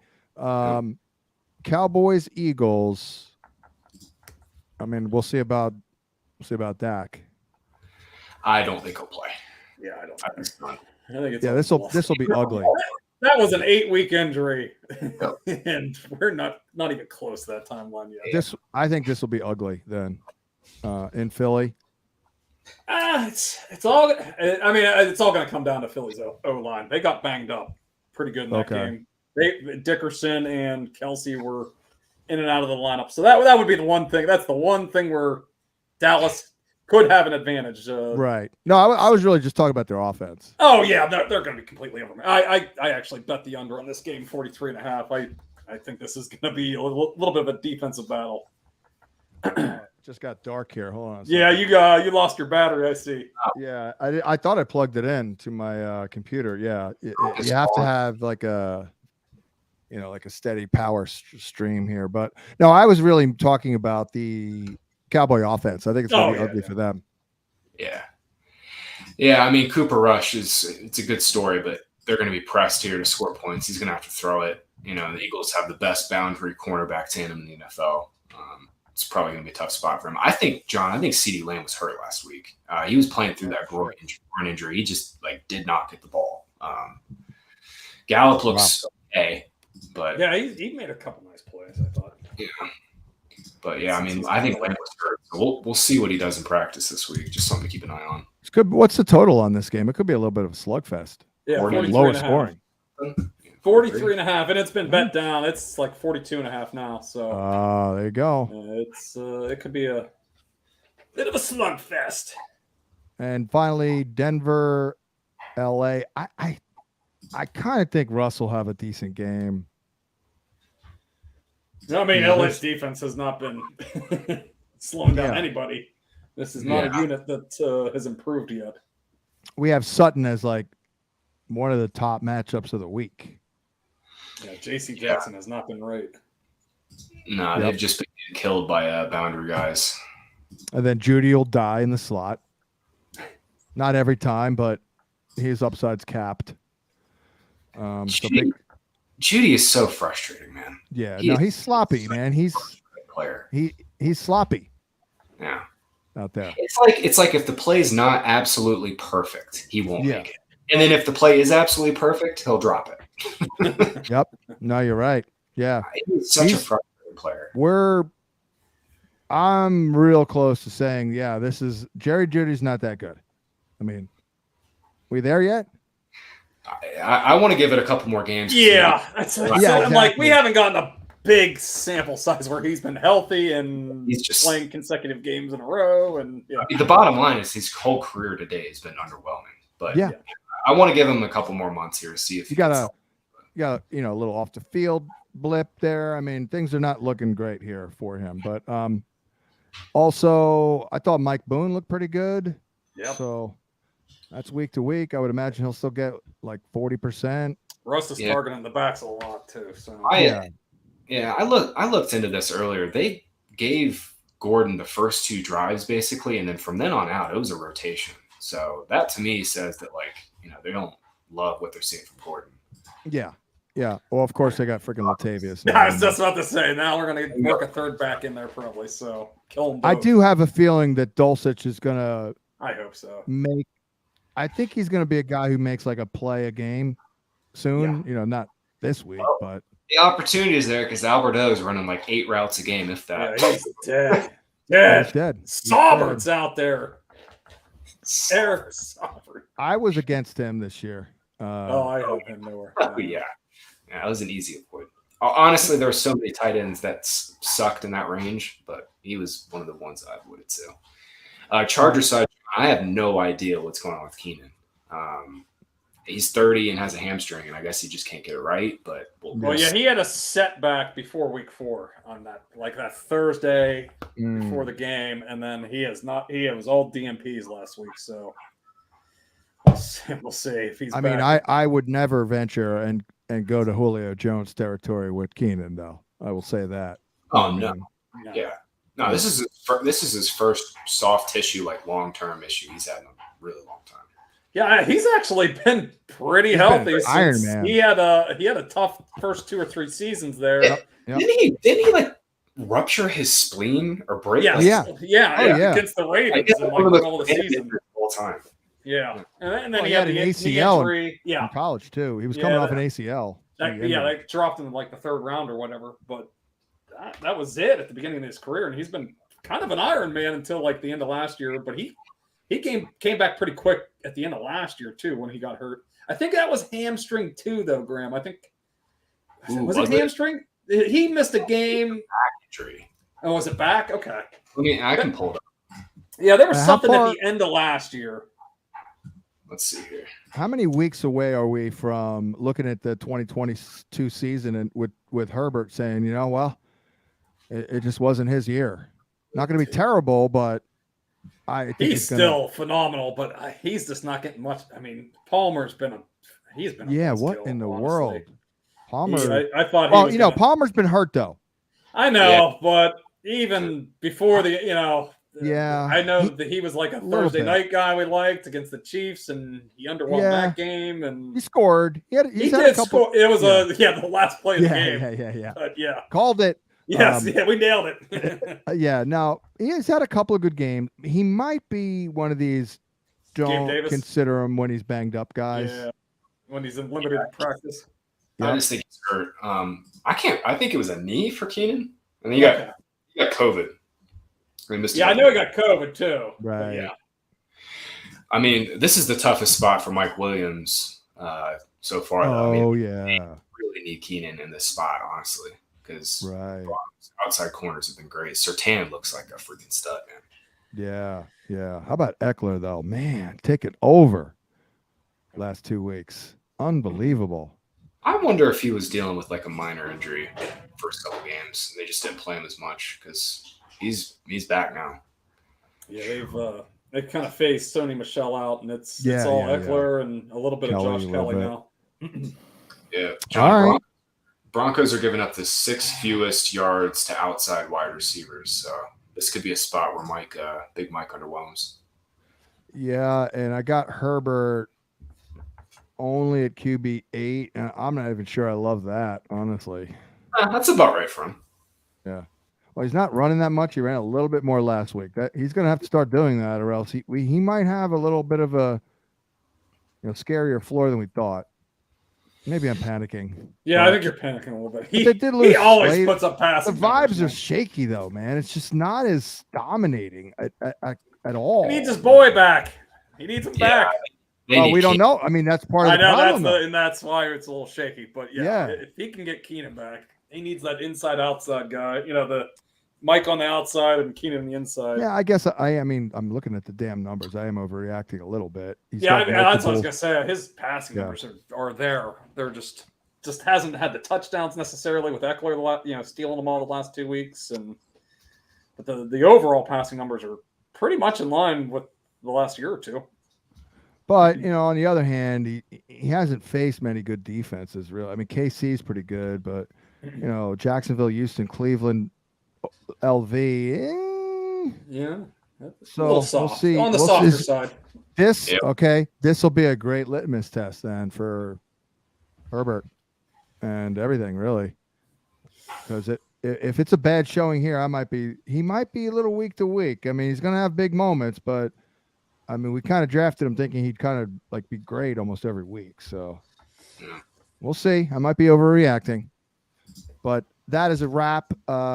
Cowboys Eagles. I mean, we'll see about Dak. I don't think he'll play. Yeah, I don't. I think it's this will be ugly. That was an 8-week injury, and we're not even close to that timeline yet. I think this will be ugly then in Philly. It's all. I mean, it's all going to come down to Philly's O-line. They got banged up pretty good in that game. Dickerson and Kelsey were in and out of the lineup, so that would be the one thing. That's the one thing where Dallas could have an advantage. Right. No, I was really just talking about their offense. Oh yeah, they're going to be completely over. I actually bet the under on this game, 43.5. I think this is going to be a little bit of a defensive battle. Just got dark here. Hold on. Yeah, you lost your battery. I see. Yeah, I thought I plugged it in to my computer. Yeah, you have to have like a steady power stream here. But no, I was really talking about the Cowboy offense. I think it's going to be ugly for them. Yeah. Yeah, I mean, Cooper Rush it's a good story, but they're going to be pressed here to score points. He's going to have to throw it. You know, the Eagles have the best boundary cornerback tandem in the NFL. It's probably going to be a tough spot for him. I think CeeDee Lamb was hurt last week. He was playing through that groin injury. He just did not get the ball. Gallup looks okay, but yeah, he made a couple nice plays, I thought. Yeah. But yeah, I mean, I think Lamb was hurt. So we'll see what he does in practice this week. Just something to keep an eye on. What's the total on this game? It could be a little bit of a slugfest. Yeah, lower scoring. 43.5, and it's been bet down. It's like 42.5 now. So there you go. It could be a bit of a slugfest. And finally, Denver, LA. I kind of think Russ will have a decent game. I mean, LA's defense has not been slowing down anybody. This is not a unit that has improved yet. We have Sutton as like one of the top matchups of the week. Yeah, J.C. Jackson has not been right. No, they've just been killed by boundary guys. And then Judy will die in the slot. Not every time, but his upside's capped. Judy is so frustrating, man. Yeah, he's sloppy, man. He's sloppy. Yeah, out there. It's like if the play is not absolutely perfect, he won't make it. And then if the play is absolutely perfect, he'll drop it. Yep. No, you're right. Yeah. He's such a frustrating player. I'm real close to saying, Jerry Judy's not that good. I mean, we there yet? I want to give it a couple more games. Yeah. I'm like, we haven't gotten a big sample size where he's been healthy and he's just playing consecutive games in a row. And the bottom line is his whole career today has been underwhelming. But I want to give him a couple more months here to see if you got a little off the field blip there. I mean, things are not looking great here for him. But also, I thought Mike Boone looked pretty good. Yeah. So that's week to week. I would imagine he'll still get like 40%. Russ is targeting the backs a lot too. So I looked into this earlier. They gave Gordon the first two drives basically, and then from then on out, it was a rotation. So that to me says that they don't love what they're seeing from Gordon. Yeah. Yeah. Well, of course they got freaking Latavius. I was just about to say, now we're going to work a third back in there probably. So kill them both. I do have a feeling that Dulcich is going to. I hope so. I think he's going to be a guy who makes like a play a game soon. Yeah. Not this week, but the opportunity is there because Alberto is running like 8 routes a game, if that. Yeah, he's dead. He's dead. Saubert's out there. Eric Saubert. I was against him this year. I hope him nowhere. Yeah, that was an easy avoid. Honestly, there were so many tight ends that sucked in that range, but he was one of the ones I avoided too. Charger side, I have no idea what's going on with Keenan. He's 30 and has a hamstring, and I guess he just can't get it right. But he had a setback before week 4 on that Thursday before the game, and then he was all DMPs last week. So we'll see if he's. I mean, I would never venture and go to Julio Jones territory with Keenan, though. I will say that. Oh no, yeah, no. This is his first soft tissue long-term issue he's had in a really long time. Yeah, he's actually been pretty healthy. Iron Man. He had a tough first 2 or 3 seasons there. Yep. Didn't he rupture his spleen or break? Yeah, against the Ravens in all the season. All time. Yeah, and then he had an ACL injury. in college too. He was coming off an ACL. They dropped him in the 3rd round or whatever. But that was it at the beginning of his career, and he's been kind of an Iron Man until the end of last year. But he came back pretty quick at the end of last year too when he got hurt. I think that was hamstring too, though, Graham. I think was it hamstring? He missed a game. Back injury. Oh, was it back? Okay. I can pull it up. Yeah, there was something at the end of last year. Let's see here. How many weeks away are we from looking at the 2022 season and with Herbert saying, it just wasn't his year. Not going to be terrible, but I think he's still phenomenal, but he's just not getting much. I mean, Palmer's been what in the world? Palmer. I thought. Palmer's been hurt though. I know, but even before Yeah, I know that he was like a Thursday night guy we liked against the Chiefs, and he underwhelmed that game. And he scored. He did a couple. Score. It was the last play of the game. Yeah. But Called it. Yes, we nailed it. Now he has had a couple of good games. He might be one of these. Don't consider him when he's banged up, guys. Yeah, when he's in limited practice. I just think he's hurt. I think it was a knee for Keenan, and he got COVID. I know he got COVID too. Right. Yeah. I mean, this is the toughest spot for Mike Williams so far. Though. They really need Keenan in this spot, honestly, because outside corners have been great. Surtain looks like a freaking stud, man. Yeah. How about Eckler though? Man, take it over. Last 2 weeks, unbelievable. I wonder if he was dealing with like a minor injury first couple games. They just didn't play him as much because he's back now. Yeah, they've kind of phased Sony Michel out, and it's all Eckler and a little bit of Josh Kelly now. John, Broncos are giving up the 6th fewest yards to outside wide receivers, so this could be a spot where Big Mike underwhelms. Yeah, and I got Herbert only at QB 8, and I'm not even sure I love that, honestly. That's about right for him. Yeah. Well, he's not running that much. He ran a little bit more last week. He's going to have to start doing that, or else he might have a little bit of a scarier floor than we thought. Maybe I'm panicking. Yeah, I think you're panicking a little bit. He always puts up passes. The vibes are shaky, though, man. It's just not as dominating at all. He needs his boy back. He needs him back. Well, we don't know. I mean, that's part of the problem. And that's why it's a little shaky. But if he can get Keenan back, he needs that inside-outside guy. The Mike on the outside and Keenan on the inside. Yeah, I guess I mean, I'm looking at the damn numbers. I am overreacting a little bit. That's what I was gonna say. His passing numbers are there. They're just hasn't had the touchdowns necessarily with Eckler, stealing them all the last 2 weeks, but the overall passing numbers are pretty much in line with the last year or two. But on the other hand, he hasn't faced many good defenses. Really, I mean, KC is pretty good, but Jacksonville, Houston, Cleveland, LV. So we'll see. On the softer side. This will be a great litmus test then for Herbert and everything, really, because if it's a bad showing here, he might be a little week to week. I mean, he's going to have big moments, but I mean, we kind of drafted him thinking he'd kind of like be great almost every week. So we'll see. I might be overreacting, but that is a wrap.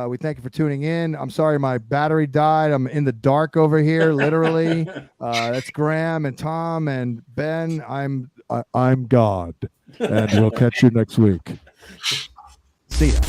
We thank you for tuning in. I'm sorry my battery died. I'm in the dark over here, literally. That's Graham and Tom and Ben. I'm God, and we'll catch you next week. See ya.